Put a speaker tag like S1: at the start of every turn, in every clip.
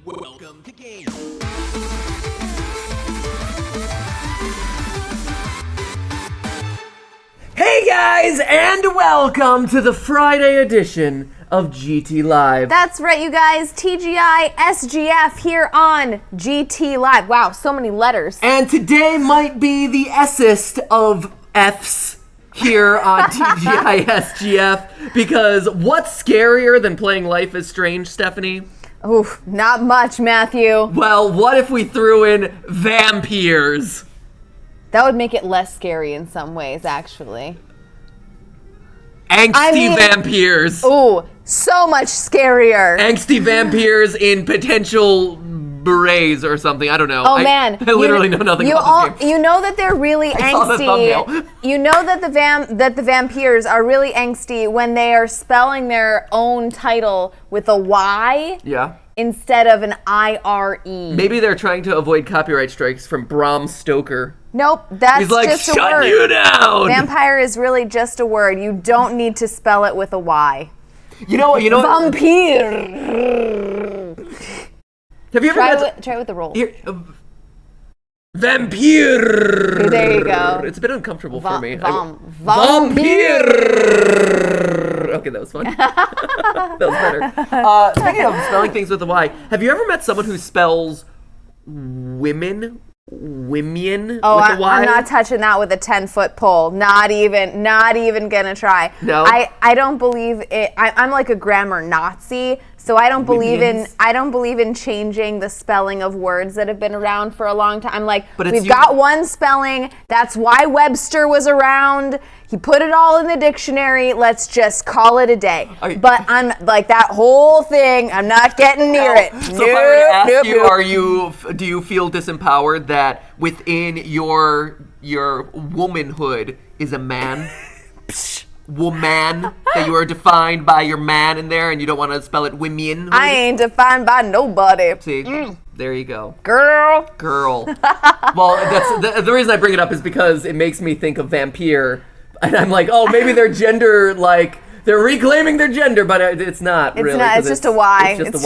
S1: Welcome to Game. Hey guys, and welcome to the Friday edition of GTLive.
S2: That's right, you guys. TGI SGF here on GTLive. Wow, so many letters.
S1: And today might be the S'est of F's here on TGI SGF, because what's scarier than playing Life is Strange, Stephanie?
S2: Oof, not much, Matthew.
S1: Well, what if we threw in Vampyrs?
S2: That would make it less scary in some ways, actually.
S1: Angsty Vampyrs.
S2: Ooh, so much scarier.
S1: Angsty Vampyrs in potential berets or something. I don't know.
S2: Oh man,
S1: I literally know nothing about this game.
S2: You know that they're really angsty.
S1: Saw the thumbnail.
S2: You know that the Vampyrs are really angsty when they are spelling their own title with a Y.
S1: Yeah.
S2: Instead of an I-R-E.
S1: Maybe they're trying to avoid copyright strikes from Bram Stoker.
S2: Nope, that's
S1: He's like,
S2: just a
S1: shut
S2: word.
S1: you down!
S2: Vampire is really just a word. You don't need to spell it with a Y.
S1: You know what?
S2: Vampyr.
S1: Have you ever
S2: Try it with the roll.
S1: Here, Vampyr.
S2: There you go.
S1: It's a bit uncomfortable for me.
S2: Vampyr.
S1: Okay, that was fun. That was better. Speaking of spelling things with a Y, have you ever met someone who spells women with a Y?
S2: I'm not touching that with a 10-foot pole. Not even gonna try.
S1: No.
S2: I don't believe it. I'm like a grammar Nazi, so I don't believe in changing the spelling of words that have been around for a long time. I'm like, we've got one spelling. That's why Webster was around. He put it all in the dictionary. Let's just call it a day. But I'm like that whole thing. I'm not getting near it.
S1: So if I were to ask you, do you feel disempowered that within your womanhood is a man? Woman, that you are defined by your man in there and you don't want to spell it women?
S2: I ain't defined by nobody.
S1: See, there you go.
S2: Girl.
S1: Well, that's the reason I bring it up is because it makes me think of Vampyr. And I'm like, oh, maybe their gender, like, they're reclaiming their gender, but it's not really.
S2: It's not, it's just a Y.
S1: It's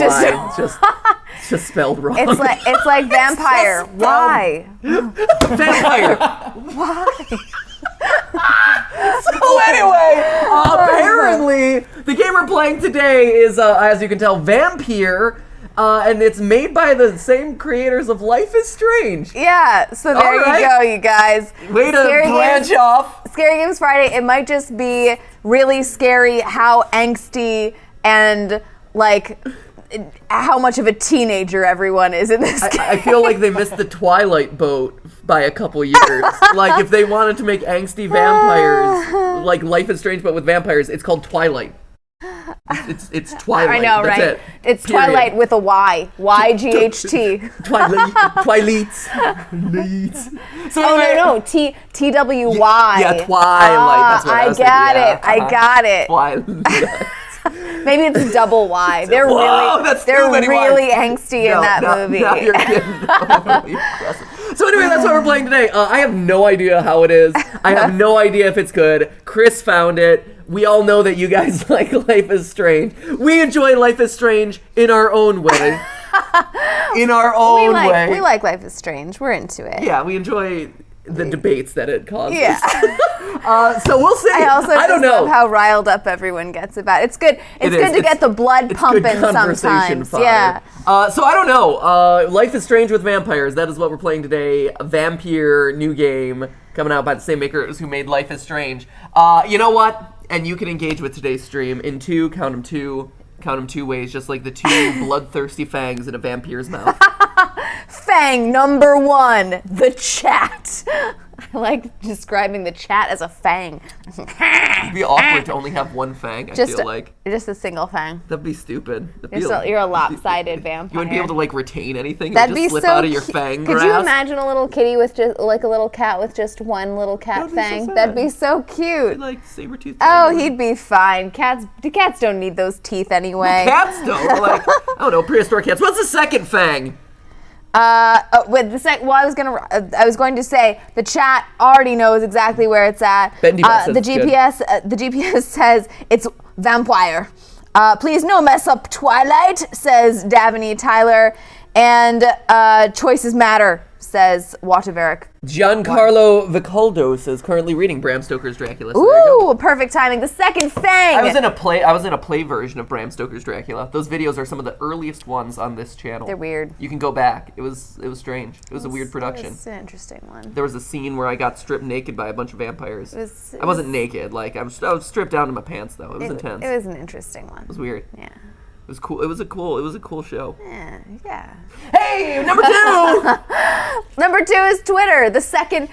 S1: just spelled wrong.
S2: It's like vampire. Why?
S1: Vampire.
S2: Why?
S1: So anyway, apparently, the game we're playing today is, as you can tell, Vampyr. And it's made by the same creators of Life is Strange.
S2: Yeah, so there you go, you guys.
S1: Way to branch off.
S2: Scary Games Friday, it might just be really scary how angsty and, like, how much of a teenager everyone is in this game.
S1: I feel like they missed the Twilight boat by a couple years. Like, if they wanted to make angsty vampires, like Life is Strange but with vampires, it's called Twilight. It's Twilight.
S2: I know,
S1: That's
S2: right?
S1: it.
S2: It's
S1: Period.
S2: Twilight with a Y. Y-G-H-T.
S1: Twilight. So anyway,
S2: no. T-W-Y.
S1: Yeah, Twilight. That's what I was thinking.
S2: I got it.
S1: Twilight.
S2: Maybe it's double Y. They're really angsty in that movie.
S1: Now you're getting really aggressive. So anyway, that's what we're playing today. I have no idea how it is. I have no idea if it's good. Chris found it. We all know that you guys like Life is Strange. We enjoy Life is Strange in our own way. In our own way.
S2: We like Life is Strange. We're into it.
S1: Yeah, we enjoy the debates that it causes.
S2: Yeah.
S1: So we'll see.
S2: I
S1: don't know
S2: love how riled up everyone gets about it. It's good. It's good to get the blood pumping sometimes.
S1: Fodder.
S2: Yeah.
S1: So I don't know. Life is Strange with Vampires. That is what we're playing today. A Vampyr new game coming out by the same makers who made Life is Strange. You know what? And you can engage with today's stream in two ways, just like the two bloodthirsty fangs in a vampir's mouth.
S2: Fang number one, the chat. I like describing the chat as a fang.
S1: It'd be awkward to only have one fang, I feel like.
S2: Just a single fang.
S1: That'd be stupid.
S2: You're a lopsided vampire.
S1: You wouldn't be able to, like, retain anything.
S2: That'd
S1: just
S2: be
S1: slip
S2: so
S1: out of your fang grasp.
S2: Could you imagine a little kitty with just, like a little cat with just one little cat fang?
S1: So
S2: That'd be so cute.
S1: Like saber-tooth.
S2: Oh, he'd be fine. Cats don't need those teeth anyway.
S1: Well, cats don't. Like, I don't know, prehistoric cats. What's the second fang?
S2: I was going to say the chat already knows exactly where it's at.
S1: Bendy
S2: The GPS says it's Vampyr. Please no mess up Twilight, says Davini Tyler. And choices matter, says Wataveric.
S1: Giancarlo Vicoldo is currently reading Bram Stoker's Dracula. So
S2: Ooh, perfect timing. The second Fang.
S1: I was in a play version of Bram Stoker's Dracula. Those videos are some of the earliest ones on this channel.
S2: They're weird.
S1: You can go back. It was strange. It was a weird production.
S2: It's an interesting one.
S1: There was a scene where I got stripped naked by a bunch of vampires. I wasn't naked. Like I was stripped down to my pants though. It was intense.
S2: It was an interesting one.
S1: It was weird.
S2: Yeah.
S1: It was cool. It was a cool show.
S2: Yeah.
S1: Hey, number 2.
S2: Number 2 is Twitter. The second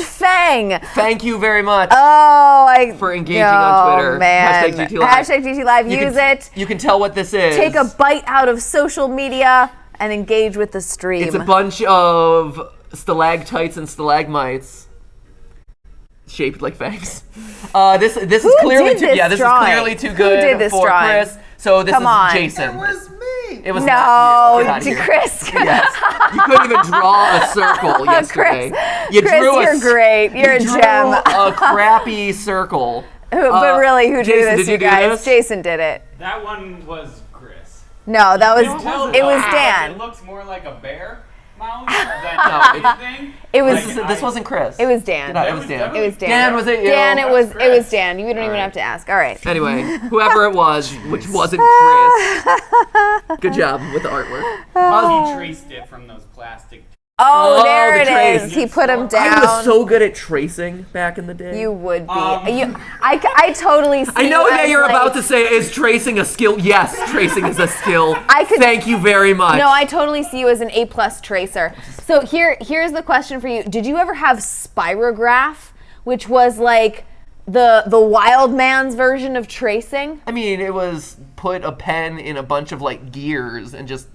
S2: Fang.
S1: Thank you very much.
S2: For
S1: engaging on Twitter.
S2: Man.
S1: #GTLive.
S2: #GTLive. Use it.
S1: You can tell what this is.
S2: Take a bite out of social media and engage with the stream.
S1: It's a bunch of stalactites and stalagmites shaped like fangs. This is clearly too good
S2: Who did this
S1: for
S2: drawing?
S1: Chris. So this
S2: Come
S1: is
S2: on.
S1: Jason.
S3: It was me.
S1: It was not you.
S2: Chris.
S1: Yes. You couldn't even draw a circle yesterday.
S2: Chris, you're great. You're a gem.
S1: A crappy circle.
S2: But really, who
S1: Jason,
S2: did this, you guys? Jason did it.
S4: That one was Chris.
S2: No, that was it was
S4: It
S2: Dan.
S4: looks more like a bear mouth than anything.
S2: It was
S1: This wasn't Chris.
S2: It was Dan.
S1: It was Dan.
S2: It was Dan.
S1: Dan, was it you?
S2: Dan, it was
S4: Chris.
S2: Dan. You don't even have to ask. All right.
S1: Anyway, whoever it was, which wasn't Chris. Good job with the artwork.
S4: He traced it from those plastic.
S2: Oh, there
S1: the
S2: it
S1: trace.
S2: is. He put him down.
S1: I was so good at tracing back in the day.
S2: You would be. I totally see.
S1: I know that you're
S2: like,
S1: about to say, is tracing a skill? Yes, tracing is a skill.
S2: could-
S1: Thank you very much.
S2: No, I totally see you as an A+ tracer. So here's the question for you. Did you ever have spirograph, which was like the wild man's version of tracing?
S1: I mean, it was put a pen in a bunch of like gears and just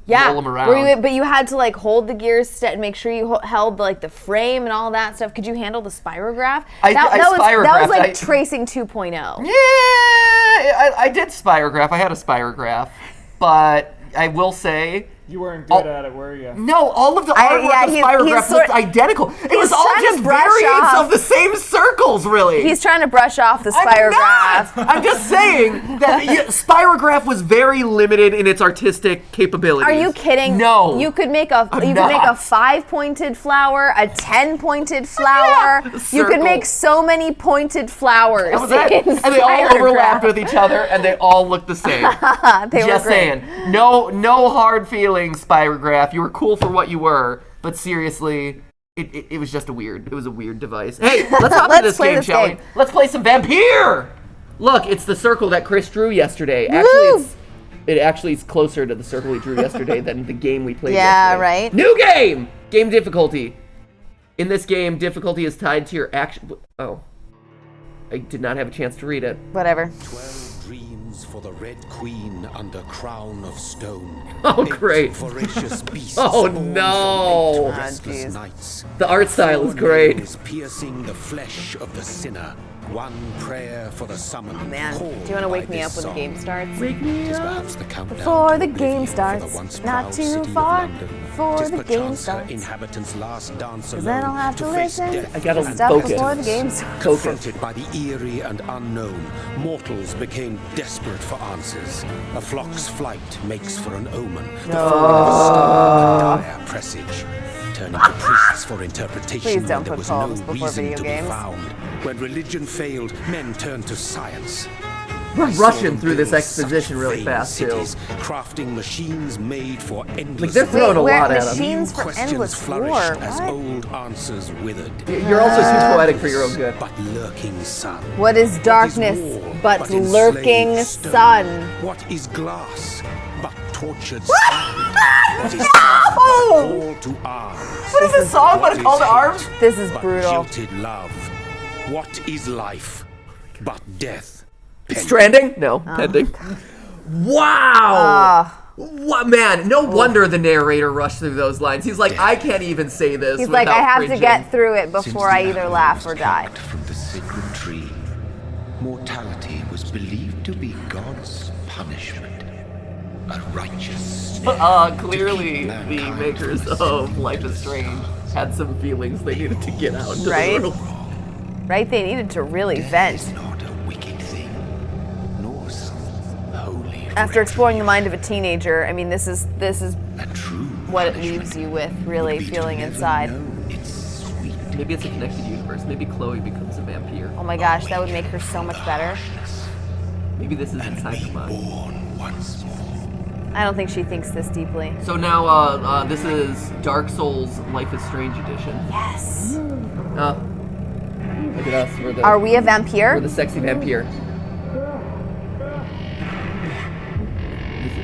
S1: roll them around.
S2: But you had to like hold the gears and make sure you held like the frame and all that stuff. Could you handle the spirograph? That was like tracing 2.0.
S1: Yeah, I did spirograph. I had a spirograph, but I will say.
S4: You weren't good at it, were you?
S1: No, all of the artwork of spirograph looked identical. It was all just variants of the same circles, really.
S2: He's trying to brush off the spirograph.
S1: I'm just saying that spirograph was very limited in its artistic capabilities.
S2: Are you kidding?
S1: No.
S2: You could make a 5-pointed flower, a 10-pointed flower. You could make so many pointed flowers.
S1: That was it. And they all overlapped with each other, and they all looked the same.
S2: They were
S1: just
S2: great.
S1: saying. No hard feelings, spirograph. You were cool for what you were, but seriously, it was just a weird device. Hey, let's hop into this game, shall we? Let's play some Vampyr! Look, it's the circle that Chris drew yesterday. Actually, it's closer to the circle he drew yesterday than the game we played yesterday.
S2: Yeah, right.
S1: New game! Game difficulty. In this game, difficulty is tied to your action. Oh. I did not have a chance to read it.
S2: Whatever.
S5: 12 dreams for the Red Queen under crown of stone.
S1: Oh, great.
S5: Voracious beasts.
S1: Oh, no.
S5: Restless nights.
S1: The art style is great.
S5: Nails piercing the flesh of the sinner. One prayer for the summoned.
S2: Oh, man. Do you want to wake me up when the game starts?
S1: Wake me up.
S2: Before the game starts, not too far. Before the game starts.
S5: Inhabitants' last dance alone.
S2: Then I'll have to listen.
S1: I gotta
S2: Stuff
S1: focus.
S2: before the game starts.
S5: Confronted by the eerie and unknown, mortals became desperate for answers. A flock's flight makes for an omen. The falling of a star, a dire presage. Turning to priests for interpretation
S2: Please don't
S5: when there
S2: put
S5: was
S2: poems
S5: no
S2: before
S5: reason
S2: video
S5: to
S2: games.
S5: be found. When religion failed, men turned to science.
S1: We're rushing through this exposition really fast, too.
S5: Crafting machines made for endless.
S1: Like, they're throwing a lot at us.
S2: Machines for
S5: Questions
S2: endless war.
S5: flourished as
S2: What?
S5: old answers withered.
S1: You're also too poetic for your own good.
S5: But lurking sun.
S2: What is darkness but
S5: enslaved
S2: lurking
S5: stone?
S2: sun?
S5: What is glass but tortured sand? What is call to arms?
S1: What is this song? What
S5: What
S1: it's called to
S5: is
S1: arms?
S5: hate
S2: This is
S5: but
S2: brutal.
S5: jilted love? What is life but death?
S1: Stranding? No, pending. Wow! What, man, no wonder the narrator rushed through those lines. He's like, I can't even say this.
S2: He's like, I
S1: without
S2: have
S1: cringing.
S2: to get through it
S5: Since
S2: before
S5: the
S2: I either
S5: apple
S2: laugh
S5: was
S2: or die.
S5: plucked from the sacred tree, mortality was believed to be God's punishment. A righteous snare
S1: Clearly,
S5: to keep
S1: the
S5: mankind
S1: makers
S5: from
S1: of Life is Strange had some feelings they needed to get out into
S2: Right?
S1: the world.
S2: Right? They needed to really
S5: Death
S2: vent.
S5: is not a wicked thing, nor some
S2: After exploring the mind of a teenager, I mean, this is what it leaves you with, really feeling inside.
S1: Maybe it's a connected universe. Maybe Chloe becomes a vampire.
S2: Oh my gosh, that would make her so much better.
S1: Maybe this is inside her mind.
S2: I don't think she thinks this deeply.
S1: So now, this is Dark Souls Life is Strange edition.
S2: Yes.
S1: Look at us.
S2: Are we a vampire?
S1: We're the sexy vampire.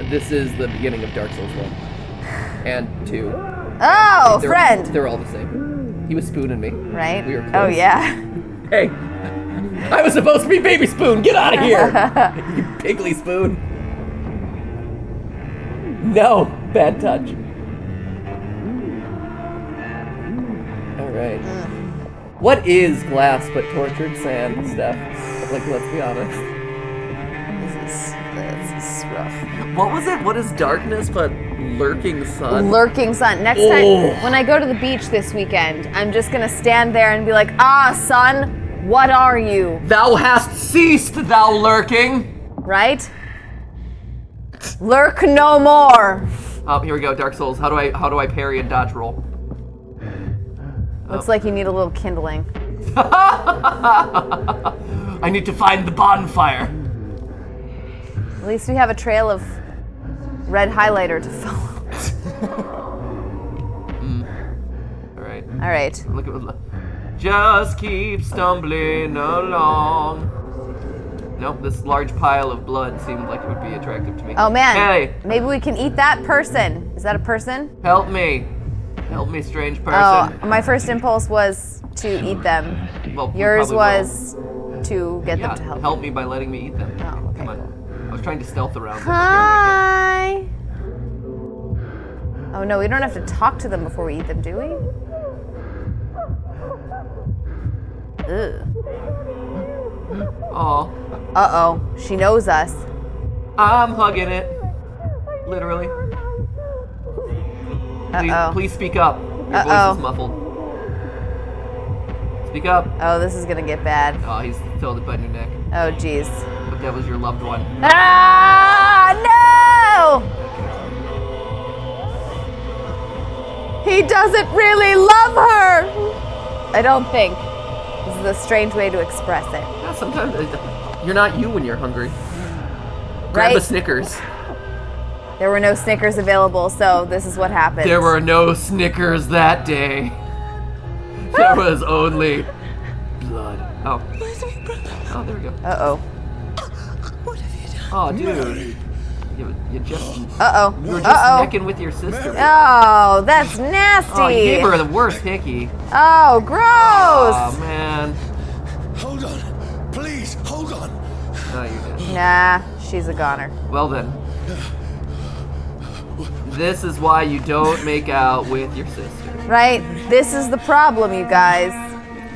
S1: This is the beginning of Dark Souls 1 and 2.
S2: Oh, friend.
S1: They're all the same. He was spooning me.
S2: Right?
S1: We were close.
S2: Oh, yeah.
S1: Hey, I was supposed to be Baby Spoon. Get out of here, you pigly spoon. No, bad touch. All right. What is glass but tortured sand, Steph? Like, let's be honest.
S2: This is rough.
S1: What was it? What is darkness but lurking sun?
S2: Lurking sun. Next time, when I go to the beach this weekend, I'm just gonna stand there and be like, ah, sun, what are you?
S1: Thou hast ceased, thou lurking.
S2: Right? Lurk no more.
S1: Oh, here we go. Dark Souls. How do I parry and dodge roll?
S2: Looks like you need a little kindling.
S1: I need to find the bonfire.
S2: At least we have a trail of red highlighter to follow.
S1: All right.
S2: All right.
S1: Look at. Just keep stumbling along. Nope, this large pile of blood seemed like it would be attractive to me.
S2: Oh man.
S1: Hey,
S2: Maybe we can eat that person. Is that a person?
S1: help me. Help me, strange person.
S2: Oh, my first impulse was to eat them.
S1: Well, we
S2: Yours
S1: probably
S2: was to get
S1: will.
S2: them to
S1: Yeah,
S2: help.
S1: help me by letting me eat them.
S2: Oh, okay,
S1: Come on. I was trying to stealth around them.
S2: Hi. Oh no, we don't have to talk to them before we eat them, do we? Ugh.
S1: Aw,
S2: Uh-oh, she knows us.
S1: I'm hugging it. Literally.
S2: Uh-oh.
S1: Please speak up. Your voice is muffled. Speak up.
S2: Oh, this is gonna get bad.
S1: Oh, he's throwing the butt in your neck.
S2: Oh, jeez.
S1: But that was your loved one.
S2: Ah, no! He doesn't really love her! I don't think. This is a strange way to express it.
S1: Yeah, sometimes you're not you when you're hungry. Grab
S2: Right?
S1: a Snickers.
S2: There were no Snickers available, so this is what happened.
S1: There were no Snickers that day. There was only blood. Oh. Oh, there we go.
S2: Uh-oh.
S5: What have you done?
S1: Oh, dude. You just...
S2: Uh-oh.
S1: You were just necking with your sister.
S2: Oh, that's nasty.
S1: Oh, you gave her the worst hickey.
S2: Oh, gross.
S1: Oh, man.
S5: Hold on. Please, hold on.
S1: No, you didn't.
S2: Nah, she's a goner.
S1: Well then. This is why you don't make out with your sister.
S2: Right? This is the problem, you guys.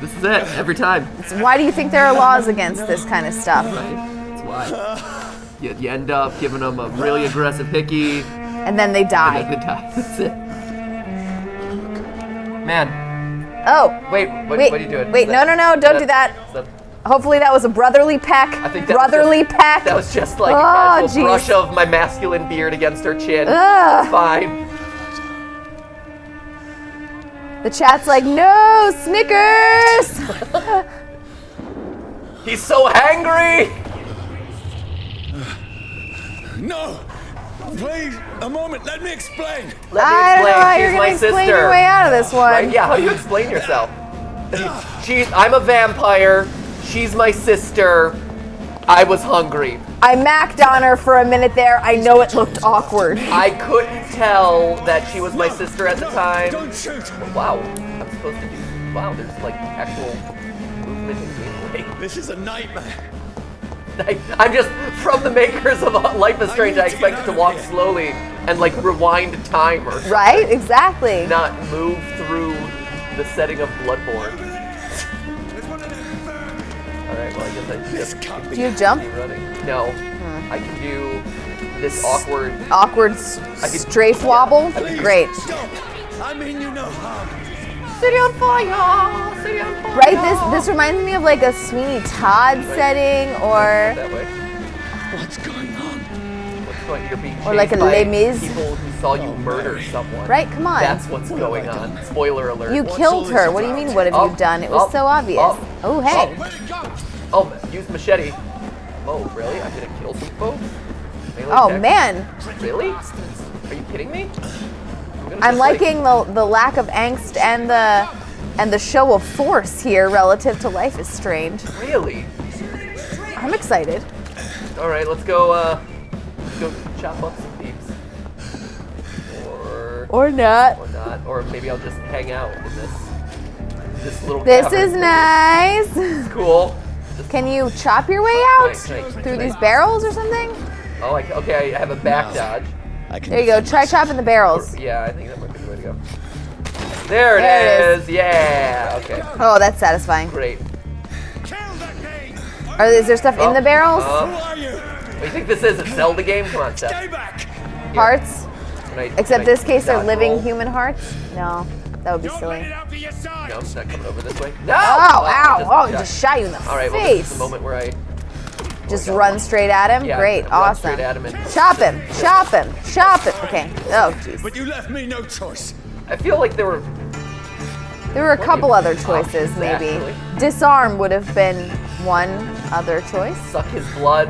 S1: This is it, every time.
S2: Why do you think there are laws against this kind of stuff?
S1: Right? That's why. You end up giving them a really aggressive hickey,
S2: And then they die.
S1: and then they die. That's it. Man.
S2: Oh.
S1: Wait, what are you doing?
S2: Wait, no, don't do that. Hopefully that was a brotherly peck.
S1: I think that
S2: brotherly peck.
S1: That was just like
S2: Oh,
S1: a casual
S2: jeez.
S1: brush of my masculine beard against her chin.
S2: Ugh.
S1: It's fine.
S2: The chat's like, no, Snickers!
S1: He's so hangry!
S5: No! Please, a moment, let me explain.
S1: Let
S2: I
S1: me
S2: don't know how
S1: explain.
S2: you're
S1: She's
S2: gonna
S1: my
S2: explain
S1: sister.
S2: your way out of this one.
S1: Right? Yeah, how do you explain yourself? I'm a vampire. She's my sister. I was hungry.
S2: I macked on her for a minute there. I know it looked awkward.
S1: I couldn't tell that she was my sister at the time.
S5: Don't shoot.
S1: Wow, I'm supposed to do. Wow, there's like actual movement in gameplay.
S5: This is a nightmare.
S1: I'm just from the makers of Life is Strange. I expected to walk slowly and like rewind time or something.
S2: Right? Exactly.
S1: Not move through the setting of Bloodborne. Alright, well I guess I just
S2: Do you jump?
S1: running. No. I can do this awkward
S2: Strafe wobble? Great.
S5: Stop. I mean you no harm.
S1: City on fire! City on fire!
S2: Right? This reminds me of like a Sweeney Todd setting or
S1: That way.
S5: What's going on?
S1: You're being chased
S2: Or like a
S1: by
S2: Les Mis.
S1: people who saw you murder someone.
S2: Right? Come on.
S1: That's what's going on. Spoiler alert.
S2: You killed her. What do you mean, what have you done? It was so obvious. Oh, hey.
S1: Oh, use machete. Oh, really? I'm gonna kill some folks? Melee
S2: Oh,
S1: attack?
S2: man.
S1: Really? Are you kidding me?
S2: I'm liking the lack of angst and the show of force here relative to Life is Strange.
S1: Really?
S2: I'm excited.
S1: All right, let's go chop up some peeps.
S2: Or not.
S1: Or not. Or maybe I'll just hang out in this little
S2: This
S1: cavern.
S2: is nice.
S1: It's cool.
S2: Can you chop your way out through these barrels or something?
S1: Oh, okay, I have a back dodge.
S2: There you go. Try chopping the barrels.
S1: Yeah, I think that might be the way to go. There it is. Yeah. Okay.
S2: Oh, that's satisfying.
S1: Great.
S2: Is there stuff in the barrels?
S1: What do you think this is? A Zelda game? Come on, Seth.
S2: Hearts? Except this case, they're living
S1: roll?
S2: human hearts? No, that would be silly.
S1: No, it's not coming over this way. No!
S2: Oh, ow! Oh, just shot you in the
S1: All right, well, this is
S2: face.
S1: the moment where I
S2: Just run straight at him?
S1: Yeah,
S2: Great,
S1: run
S2: awesome.
S1: straight at him and-
S2: Chop him, chop him, chop him. Okay, oh jeez.
S5: But you left me no choice.
S1: I feel like there were
S2: There were a couple other
S1: options,
S2: choices, maybe.
S1: actually.
S2: Disarm would have been one other choice.
S1: suck his blood,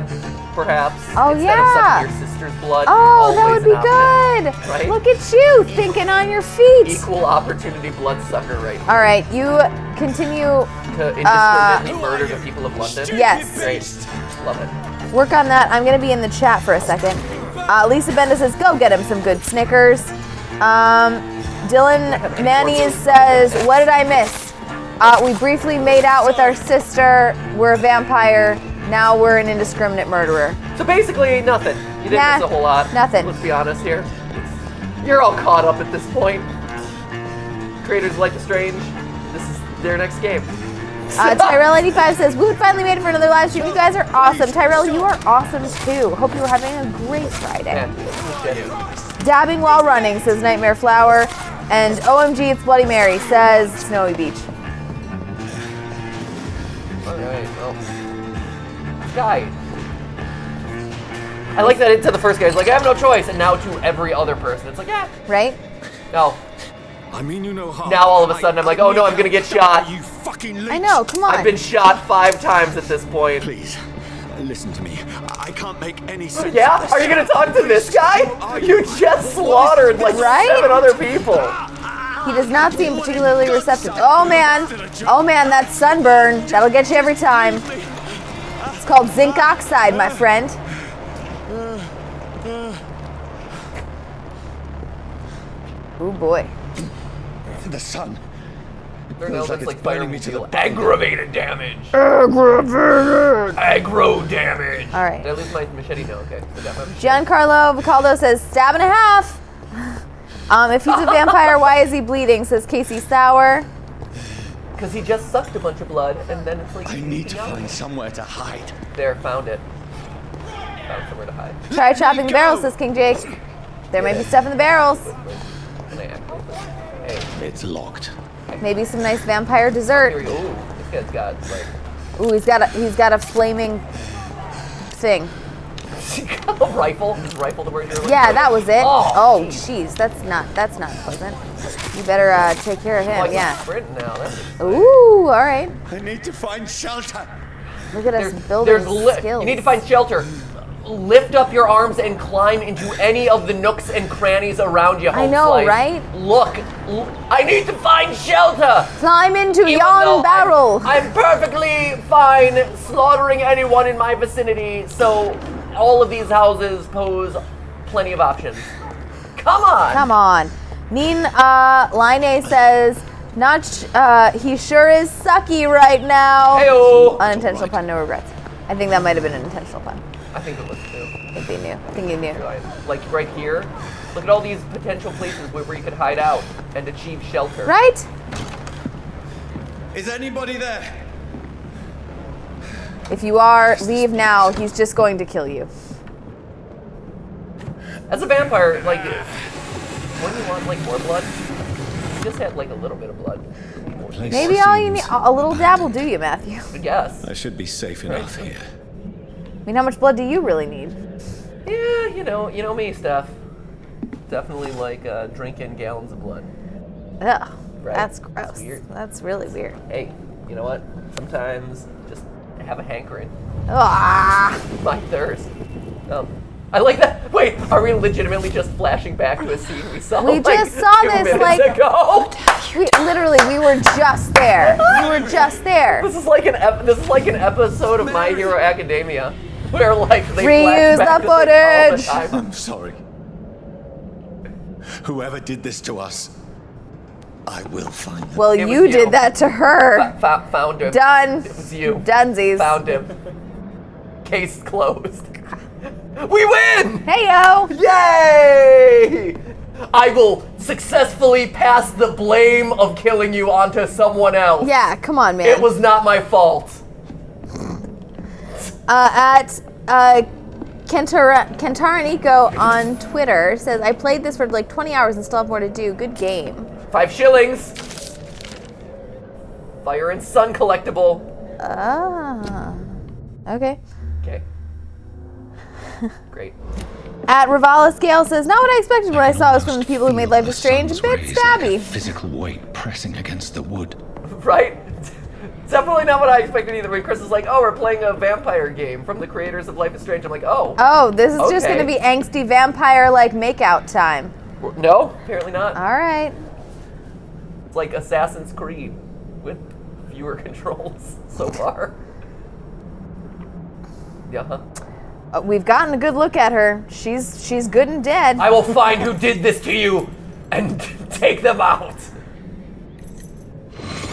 S1: perhaps.
S2: Oh,
S1: instead
S2: yeah.
S1: of sucking your sister's blood.
S2: Oh, that
S1: Always
S2: would be
S1: an option,
S2: good.
S1: right?
S2: Look at you, thinking on your feet.
S1: Equal opportunity bloodsucker right
S2: All right, you continue.
S1: to indiscriminately murder the people of London.
S2: Yes.
S1: Great. Love it.
S2: Work on that. I'm gonna be in the chat for a second. Lisa Benda says, "Go get him some good Snickers." Dylan Manny says, "What did I miss? We briefly made out with our sister. We're a vampire. Now we're an indiscriminate murderer."
S1: So basically, nothing. You didn't miss a whole lot.
S2: Nothing.
S1: Let's be honest here. You're all caught up at this point. Creators of Life is Strange. This is their next game.
S2: Tyrell85 says, "We finally made it for another live stream. You guys are awesome. Tyrell, you are awesome too. Hope you were having a great Friday."
S1: Yeah.
S2: Dabbing while running, says Nightmare Flower. And OMG, it's Bloody Mary, says Snowy Beach.
S1: Alright, well. Guy. I like that into the first guy. He's like, I have no choice. And now to every other person. It's like, yeah.
S2: Right?
S1: No.
S5: I mean you no harm.
S1: Now all of a sudden I'm like, oh no, I'm gonna get shot.
S5: You fucking leech.
S2: I know, come on.
S1: I've been shot 5 times at this point.
S5: Please, listen to me. I can't make any sense.
S1: Yeah?
S5: of this.
S1: Are you gonna talk to this guy? You just slaughtered like
S2: Right?
S1: 7 other people.
S2: He does not seem particularly receptive. Oh man, that sunburn. That'll get you every time. It's called zinc oxide, my friend. Oh boy.
S5: The sun.
S1: There
S5: Feels like
S1: that's
S5: it's burning me to the bone.
S1: aggravated damage. Aggro damage.
S2: All right.
S1: Did I lose my machete? No, okay. So I got my machete.
S2: Giancarlo Vicaldo says, "Stab and a half." If he's a vampire, why is he bleeding? Says Casey Sauer.
S1: Because he just sucked a bunch of blood, and then it's like...
S5: I need to
S1: leaking out.
S5: find somewhere to hide.
S1: There, found it. Found somewhere to hide.
S2: Try chopping the barrels, says King Jake. There may be stuff in the barrels.
S1: Can I activate this? Hey,
S5: It's locked.
S2: Maybe some nice vampire
S1: here
S2: dessert.
S1: we go. Ooh, this guy's got, like...
S2: Ooh, he's got a flaming thing.
S1: a rifle? Is rifle the word you're looking
S2: Yeah,
S1: for?
S2: that was it.
S1: Oh,
S2: Oh, jeez, that's not pleasant. You better take care of
S1: Oh, I
S2: him.
S1: can
S2: Yeah.
S1: sprint now. That's
S2: Ooh, all right.
S5: I need to find shelter.
S2: Look at us building skills.
S1: You need to find shelter. Lift up your arms and climb into any of the nooks and crannies around you.
S2: I know,
S1: Homeslice.
S2: right?
S1: Look, I need to find shelter.
S2: Climb into
S1: Even
S2: yon
S1: though
S2: barrel.
S1: I'm perfectly fine slaughtering anyone in my vicinity, so all of these houses pose plenty of options. Come on!
S2: Come on. Neen Line says, he sure is sucky right now.
S1: Heyo!
S2: Unintentional pun, no regrets. I think that might have been an intentional pun.
S1: I think it was too.
S2: I think you knew.
S1: Like right here, look at all these potential places where you could hide out and achieve shelter.
S2: Right?
S5: Is anybody there?
S2: If you are, leave now. He's just going to kill you.
S1: As a vampire, like, when you want like more blood, you just had like a little bit of blood.
S2: Maybe all you need, a little dab will do you, Matthew.
S1: I guess.
S5: I should be safe enough here.
S2: I mean, how much blood do you really need?
S1: Yeah, you know me, Steph. Definitely like drinking gallons of blood.
S2: Ugh,
S1: Right?
S2: that's gross.
S1: That's weird.
S2: That's really weird.
S1: Hey, you know what? Sometimes just have a hankering.
S2: Ah,
S1: My thirst. I like that. Wait, are we legitimately just flashing back to a scene we saw?
S2: we
S1: like,
S2: just saw
S1: 2
S2: this
S1: minutes
S2: like
S1: ago?
S2: we were just there. We were just there.
S1: This is like an episode of My Hero Academia, where like they
S2: Reuse
S1: flash back
S2: the
S1: to this all
S2: footage.
S1: the time.
S5: I'm sorry. Whoever did this to us, I will find them.
S2: Well,
S1: It was
S2: you
S1: you.
S2: did that to her.
S1: Found him.
S2: Done.
S1: It was you.
S2: Dunsies.
S1: Found him. Case closed. We win!
S2: Heyo.
S1: Yay! I will successfully pass the blame of killing you onto someone else.
S2: Yeah, come on, man.
S1: It was not my fault.
S2: At Kentaranico on Twitter says, I played this for like 20 hours and still have more to do. Good game.
S1: 5 shillings. Fire and Sun collectible.
S2: Ah. Okay.
S1: Okay. Great.
S2: At Ravala Scale says, not what I expected when I saw it was from the people who made Life is Strange. A bit stabby.
S3: Physical weight pressing against the wood.
S1: Right? Definitely not what I expected either. When Chris is like, oh, we're playing a vampire game from the creators of Life is Strange. I'm like, oh.
S2: Oh, this is just
S1: Okay.
S2: going to be angsty vampire like makeout time.
S1: No, apparently not.
S2: All right.
S1: It's like Assassin's Creed with fewer controls so far. Yeah.
S2: We've gotten a good look at her. She's good and dead.
S1: I will find who did this to you and take them out.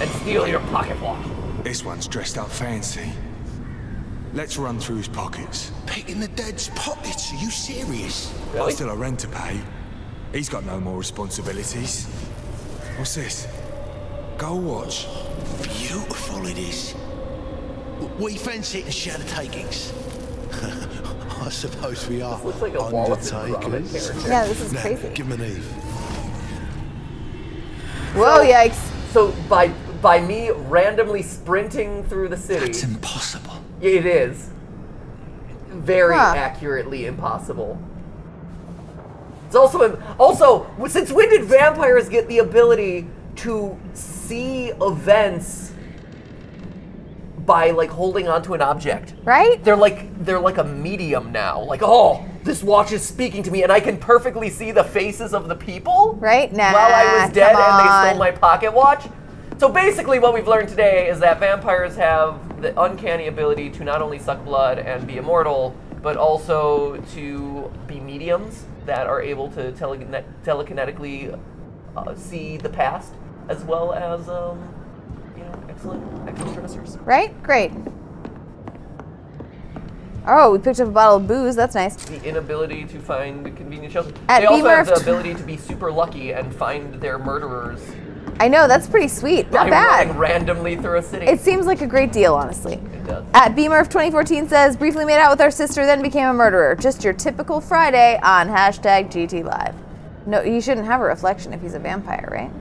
S1: And steal your pocket watch.
S6: This one's dressed up fancy. Let's run through his pockets.
S5: Picking the dead's pockets? Are you serious?
S1: Really?
S6: I've still a rent to pay. He's got no more responsibilities. What's this? Gold watch.
S5: Beautiful it is. We fancy it and share the takings. I suppose we are
S1: Looks like a Wallace and Gromit
S5: undertakers.
S1: character.
S2: Yeah, this is
S5: Now,
S2: crazy.
S5: give him an Eve.
S2: Whoa, yikes.
S1: So by me randomly sprinting through the city,
S3: It's impossible.
S1: it is very
S2: Huh.
S1: accurately impossible. It's also since when did vampires get the ability to see events by like holding onto an object?
S2: Right?
S1: They're like a medium now. Like, oh, this watch is speaking to me, and I can perfectly see the faces of the people.
S2: Right? Nah,
S1: While I was dead
S2: come
S1: and they
S2: on.
S1: stole my pocket watch. So basically, what we've learned today is that vampires have the uncanny ability to not only suck blood and be immortal, but also to be mediums that are able to telekinetically see the past, as well as excellent dressers.
S2: Right? Great. Oh, we picked up a bottle of booze. That's nice.
S1: The inability to find convenient shelter.
S2: At
S1: They also
S2: Beamer
S1: have the
S2: of-
S1: ability to be super lucky and find their murderers
S2: I know, that's pretty sweet. Not
S1: by
S2: bad.
S1: running randomly through a city.
S2: It seems like a great deal, honestly.
S1: It does.
S2: At Beamer of 2014 says, briefly made out with our sister, then became a murderer. Just your typical Friday on hashtag GTLive. No, you shouldn't have a reflection if he's a vampire, right?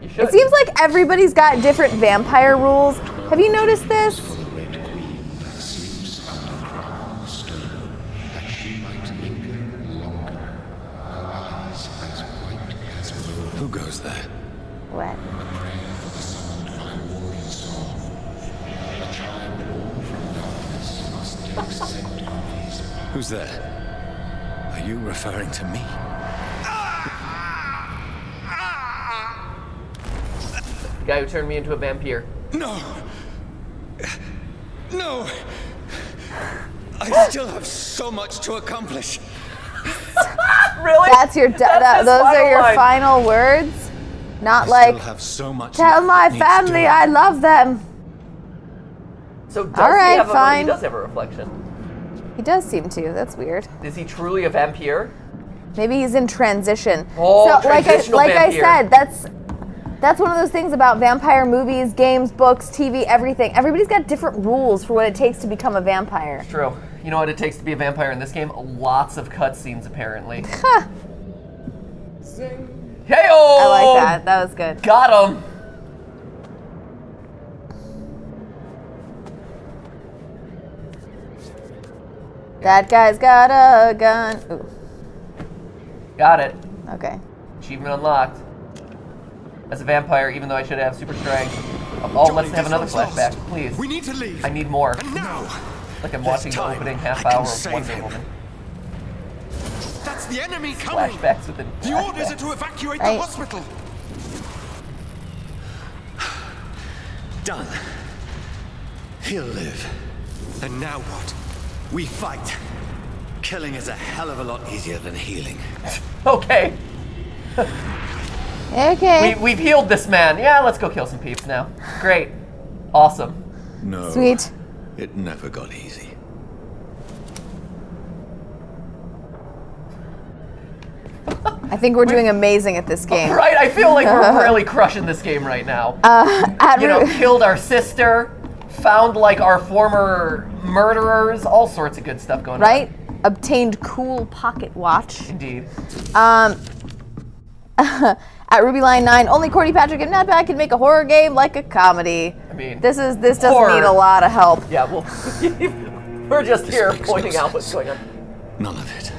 S1: You should.
S2: It seems like everybody's got different vampire rules. Have you noticed this?
S3: For the Red Queen that sleeps under crown stone, that she might linger longer, her eyes as white as wool.
S5: Who goes there?
S2: What?
S5: Who's there? Are you referring to me?
S1: The guy who turned me into a vampire.
S5: No! No! I still have so much to accomplish.
S1: Really?
S2: That's your.
S1: That's his
S2: those are
S1: final
S2: your
S1: line.
S2: final words. Not
S5: I
S2: like,
S5: still have so much
S2: tell
S5: left
S2: my
S5: that needs
S2: family
S5: doing.
S2: I love them.
S1: So does
S2: All right,
S1: he have
S2: fine.
S1: he does have a reflection.
S2: He does seem to. That's weird.
S1: Is he truly a vampire?
S2: Maybe he's in transition.
S1: Oh,
S2: so, like I
S1: transitional vampire.
S2: said, that's one of those things about vampire movies, games, books, TV, everything. Everybody's got different rules for what it takes to become a vampire.
S1: True. You know what it takes to be a vampire in this game? Lots of cutscenes, apparently.
S2: Huh.
S1: Hey-oh!
S2: I like that. That was good.
S1: Got him.
S2: That guy's got a gun. Ooh.
S1: Got it.
S2: Okay.
S1: Achievement unlocked. As a vampire, even though I should have super strength. Oh, let's have another flashback, please.
S6: We need to leave.
S1: I need more.
S6: And now.
S1: Like I'm
S6: There's
S1: watching the
S6: time.
S1: opening half
S6: I can
S1: hour of
S6: save
S1: Wonder
S6: him.
S1: Woman.
S6: That's the enemy coming.
S1: Flashbacks within
S6: The orders are
S1: flashbacks.
S6: to evacuate
S2: Right.
S6: the hospital. Done. He'll live. And now what? We fight. Killing is a hell of a lot easier than healing.
S1: Okay.
S2: Okay.
S1: We've healed this man. Yeah, let's go kill some peeps now. Great. Awesome.
S3: No.
S2: Sweet.
S3: It never got easy.
S2: I think we're doing amazing at this game.
S1: Right? I feel like we're really crushing this game right now. Killed our sister, found like our former murderers, all sorts of good stuff going
S2: Right? Obtained cool pocket watch.
S1: on. Indeed.
S2: At Ruby Line 9, only Cordy Patrick and Matt Pat can make a horror game like a comedy.
S1: I mean,
S2: This doesn't
S1: horror.
S2: need a lot of help.
S1: Yeah, well, we're just here
S3: makes no
S1: pointing out what's
S3: sense.
S1: going on.
S3: None of it.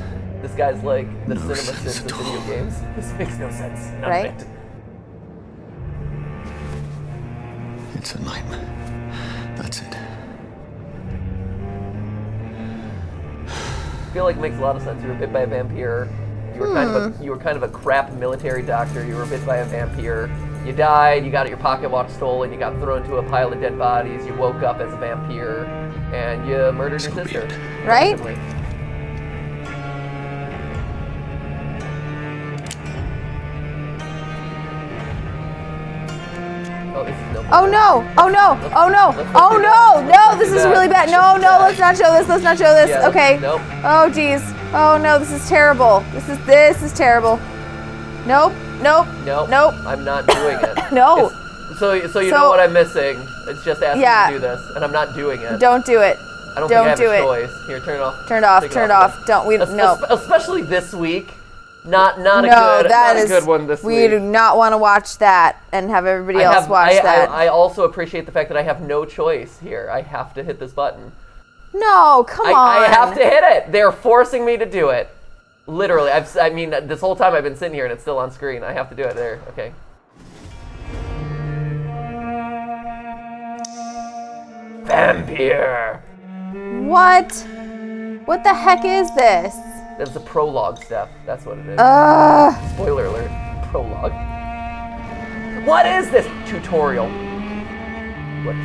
S1: This guy's like the
S3: No
S1: cinema
S3: sense
S1: sins of
S3: at
S1: video
S3: all.
S1: games. This makes no sense. None of
S2: Right?
S1: it.
S3: It's a nightmare. That's it.
S1: I feel like it makes a lot of sense. You were bit by a vampire. You were kind of a crap military doctor. You were bit by a vampire. You died. You got your pocket watch stolen. You got thrown into a pile of dead bodies. You woke up as a vampire, and you murdered your
S3: So be
S1: sister.
S3: it.
S2: Right?
S1: effectively. Oh, this is no.
S2: Oh no! Oh no! Oh no! Oh no! No, this is really bad. No, no, let's not show this. Let's not show this.
S1: Yeah,
S2: Okay.
S1: nope.
S2: Oh geez. Oh no, this is terrible. This is terrible. Nope. Nope.
S1: Nope.
S2: Nope.
S1: I'm not doing it.
S2: No.
S1: So you
S2: So-
S1: know what I'm missing? It's just asking
S2: Yeah.
S1: me to do this, and I'm not doing it.
S2: Don't do it.
S1: I don't
S2: don't
S1: think I have
S2: do
S1: a
S2: it.
S1: choice. Here, turn it off.
S2: Turn it off.
S1: Take
S2: Turn it off.
S1: again.
S2: Don't we? No.
S1: Especially this week. Not a
S2: No,
S1: good.
S2: that
S1: not
S2: is.
S1: a good one this
S2: we
S1: week.
S2: do not want to watch that and have everybody else watch that.
S1: I also appreciate the fact that I have no choice here. I have to hit this button.
S2: No, come on.
S1: I have to hit it. They're forcing me to do it. Literally. I mean, this whole time I've been sitting here and it's still on screen. I have to do it there. Okay. Vampyr.
S2: What? What the heck is this?
S1: That's the prologue step. That's what it is. Spoiler alert. Prologue. What is this? Tutorial. What?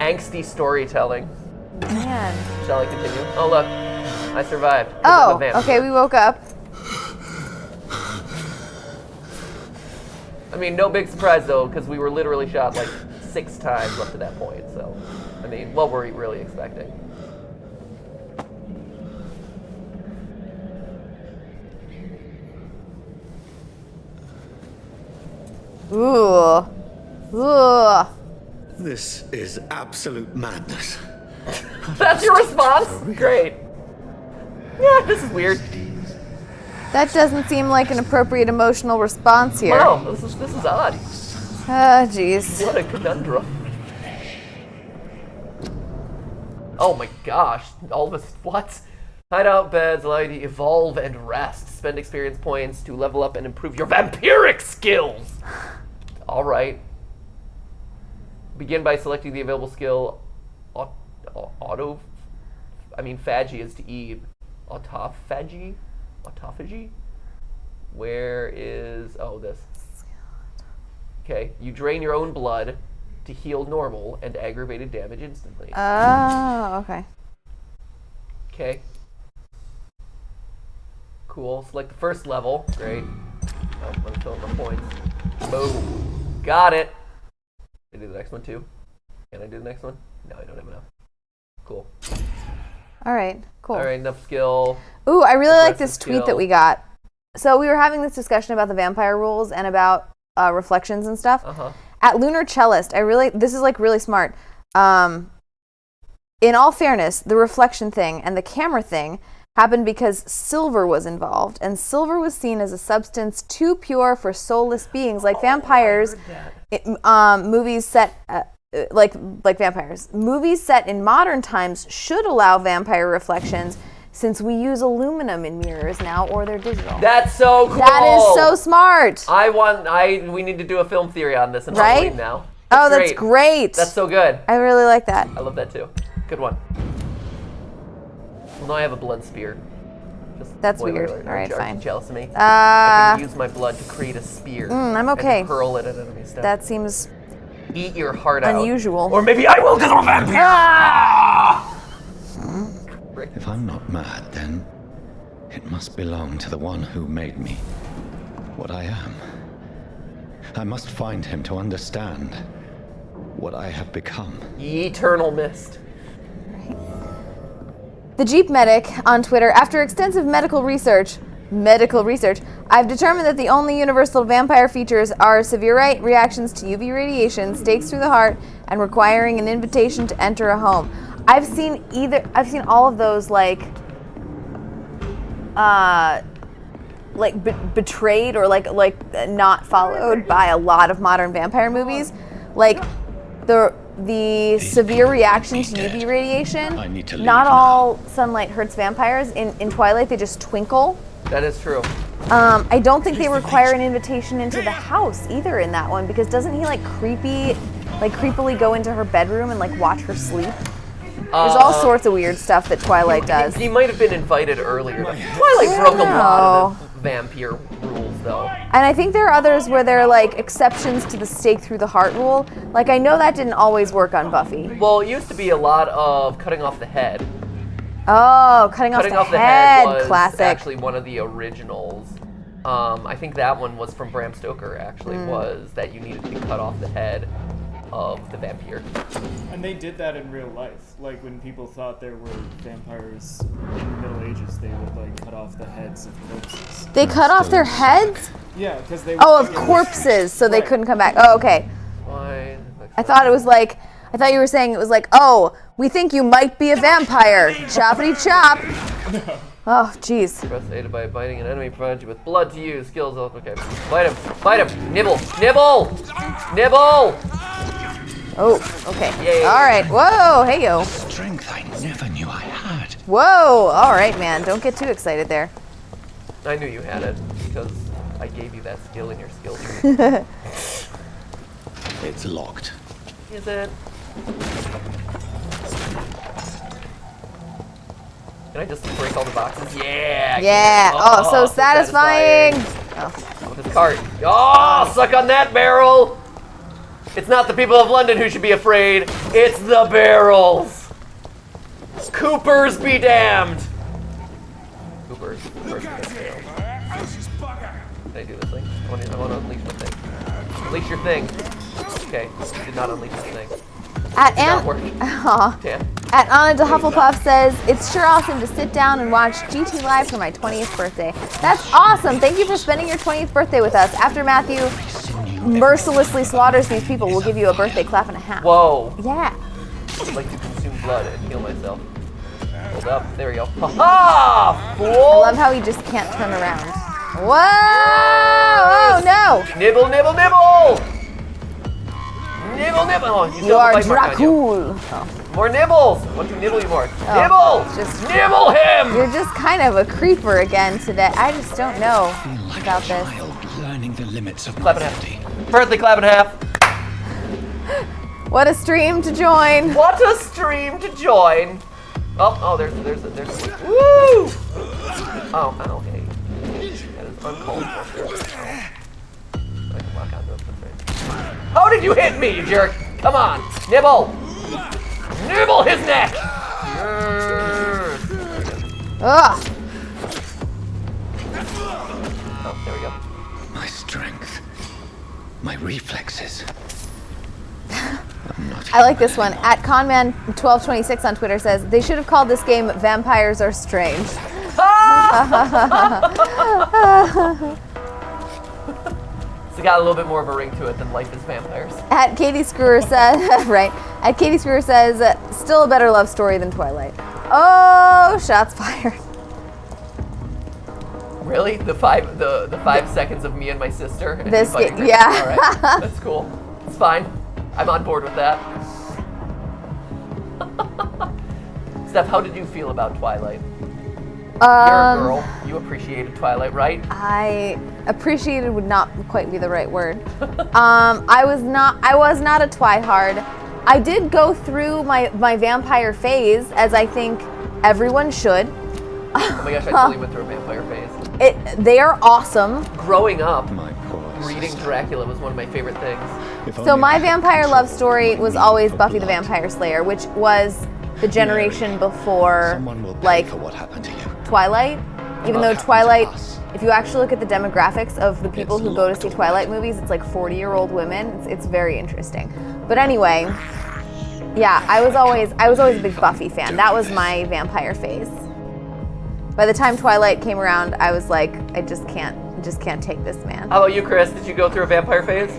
S1: Angsty storytelling.
S2: Man.
S1: Shall I continue? Oh, look. I survived. 'cause I'm a
S2: Oh,
S1: vampire.
S2: okay, we woke up.
S1: I mean, no big surprise, though, because we were literally shot like 6 times up to that point. So, I mean, what were we really expecting?
S2: Ooh. Ooh.
S3: This is absolute madness.
S1: That's your response? Great. Yeah, this is weird.
S2: That doesn't seem like an appropriate emotional response here.
S1: Wow, this is odd.
S2: Ah, jeez.
S1: What a conundrum. Oh my gosh. All of us, what? Hideout beds allow you to evolve and rest. Spend experience points to level up and improve your vampiric skills. Alright. Begin by selecting the available skill. Phagy is to eat. Autophagy? Autophagy? Where is... Oh, this. Okay. You drain your own blood to heal normal and aggravated damage instantly.
S2: Oh, okay.
S1: Okay. Cool. Select the first level. Great. Oh, I'm filling my points. Boom. Got it. Can I do the next one too? Can I do the next one? No, I don't have enough. Cool.
S2: All right, cool.
S1: All right, enough skill.
S2: Ooh, I really like
S1: Aggressive
S2: this tweet that
S1: skill.
S2: we got. So we were having this discussion about the vampire rules and about reflections and stuff.
S1: Uh-huh.
S2: At Lunar Cellist, this is like really smart. In all fairness, the reflection thing and the camera thing happened because silver was involved, and silver was seen as a substance too pure for soulless beings like vampires. Movies set like vampires. Movies set in modern times should allow vampire reflections since we use aluminum in mirrors now, or they're digital.
S1: That's so cool.
S2: That is so smart.
S1: We need to do a film theory on this in Halloween now.
S2: That's great.
S1: That's so good.
S2: I really like that.
S1: I love that too. Good one. Well, now I have a blood spear.
S2: That's weird. All right, fine.
S1: Are you jealous of me? I can use my blood to create a spear.
S2: I'm okay.
S1: And hurl it at enemy stuff.
S2: That seems
S1: eat your heart out.
S2: Unusual.
S1: Or maybe I will because I'm a vampire.
S3: If I'm not mad, then it must belong to the one who made me what I am. I must find him to understand what I have become.
S1: Eternal mist.
S2: The Jeep Medic on Twitter, after extensive medical research, I've determined that the only universal vampire features are severe reactions to UV radiation, stakes through the heart, and requiring an invitation to enter a home. I've seen all of those betrayed or not followed by a lot of modern vampire movies. Like the severe reaction to UV radiation.
S3: I need to leave
S2: not
S3: now.
S2: all sunlight hurts vampires. In Twilight, they just twinkle.
S1: That is true.
S2: I don't think they require an invitation into the house either in that one, because doesn't he creepily go into her bedroom and watch her sleep? There's all sorts of weird stuff that Twilight does.
S1: He might have been invited earlier. Twilight broke a lot of the vampire rules, though.
S2: And I think there are others where there are exceptions to the stake through the heart rule. I know that didn't always work on Buffy.
S1: Well, it used to be a lot of cutting off the head.
S2: Oh, cutting off the head
S1: was
S2: classic.
S1: Actually one of the originals. I think that one was from Bram Stoker, actually, was that you needed to cut off the head of the vampire.
S4: And they did that in real life. When people thought there were vampires in the Middle Ages, they would cut off the heads of corpses.
S2: They cut off their heads?
S4: Yeah, because they
S2: of corpses, so they couldn't come back. Oh, okay.
S1: Why?
S2: I thought you were saying it was oh, we think you might be a vampire. Choppity chop. Oh, jeez.
S1: Press A by biting an enemy, provides you with blood to use. Skills. Okay. Bite him. Nibble.
S2: Oh, okay.
S1: Yay.
S2: All right. Whoa, hey yo.
S3: Strength I never knew I had.
S2: Whoa. All right, man. Don't get too excited there.
S1: I knew you had it because I gave you that skill in your skill tree.
S3: It's locked.
S1: Is it? Can I just break all the boxes? Yeah.
S2: Yeah. Oh, so satisfying.
S1: Oh, this cart. Oh, suck on that barrel. It's not the people of London who should be afraid. It's the barrels. Coopers be damned. Coopers. Can I do this thing? I want to unleash my thing. Unleash your thing. Okay, you did not unleash this thing.
S2: At
S1: Anna
S2: de Hufflepuff says, it's sure awesome to sit down and watch GTLive for my 20th birthday. That's awesome. Thank you for spending your 20th birthday with us. After Matthew mercilessly slaughters these people, we'll give you a birthday clap and a half.
S1: Whoa.
S2: Yeah.
S1: I would like to consume blood and heal myself. Hold up. There we go. Ha-ha! Fool!
S2: I love how he just can't turn around. Whoa! Oh, no!
S1: Nibble! Nibble! Oh,
S2: You are Dracul.
S1: More nibbles! I want to nibble you more. Nibble! Nibble him!
S2: You're just kind of a creeper again today. I just don't know
S3: Like
S2: about
S3: a
S2: this.
S3: child learning the limits of
S1: Clap in
S3: morality.
S1: half. Birthday clap in half.
S2: What a stream to join.
S1: What a stream to join. Oh, there's woo! Oh, okay. That is uncalled for. I can walk out those. How did you hit me, you jerk? Come on, nibble! Nibble his neck!
S2: Ugh.
S1: Oh, there we go.
S3: My strength. My reflexes.
S2: I like this one. At Conman1226 on Twitter says, they should have called this game Vampires Are Strange.
S1: It's got a little bit more of a ring to it than Life is Vampires.
S2: At Katie Screwer says, right. At Katie Screwer says, still a better love story than Twilight. Oh, shots fired.
S1: Really? The 5 seconds of me and my sister? And
S2: This
S1: fighting her?
S2: yeah.
S1: All right. That's cool. It's fine. I'm on board with that. Steph, how did you feel about Twilight? You're a girl. You appreciated Twilight, right?
S2: I appreciated would not quite be the right word. I was not a twihard. I did go through my vampire phase, as I think everyone should.
S1: Oh my gosh, I totally went through a vampire phase.
S2: They are awesome.
S1: Growing up,
S3: My poor
S1: reading
S3: sister.
S1: Dracula was one of my favorite things.
S3: If
S2: So
S3: only
S2: my
S3: I had
S2: vampire
S3: control
S2: love story
S3: over
S2: was
S3: me
S2: always
S3: for
S2: Buffy the
S3: blood.
S2: Vampire Slayer, which was the generation before,
S3: Someone will pay
S2: like,
S3: for what happened to you.
S2: Twilight. Even
S3: What
S2: though
S3: happened to
S2: Twilight,
S3: us?
S2: if you actually look at the demographics of the people
S3: It's
S2: who go to
S3: locked
S2: see
S3: away.
S2: Twilight movies, it's like 40-year-old women. It's very interesting. But anyway, yeah, I was always a big Buffy fan. That was my vampire phase. By the time Twilight came around, I was like, I just can't take this man.
S1: How about you, Chris? Did you go through a vampire phase?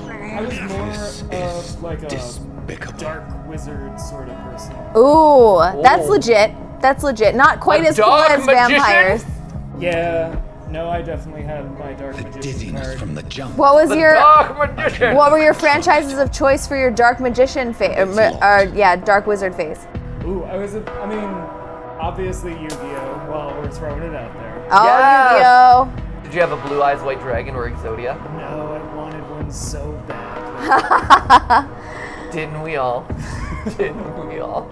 S4: I was
S3: This
S4: more
S3: is
S4: of like a
S3: despicable.
S4: dark wizard sort of person.
S2: Ooh, that's
S1: Ooh.
S2: legit. That's legit. Not quite
S1: A
S2: as cool
S1: dark
S2: as
S1: magician?
S2: vampires.
S4: Yeah, no, I definitely had my dark
S3: The
S4: magician
S3: dizziness
S4: card.
S3: from the jump.
S2: What was
S1: The
S2: your
S1: Dark Magician!
S2: What were your franchises of choice for your dark magician phase? Or dark wizard phase?
S4: Ooh, I mean, obviously Yu-Gi-Oh! Well, we're throwing it out there.
S2: Oh,
S1: Yes!
S2: Yu-Gi-Oh!
S1: Did you have a Blue Eyes White Dragon or Exodia?
S4: No, I wanted one so bad.
S1: Didn't we all? Didn't we all?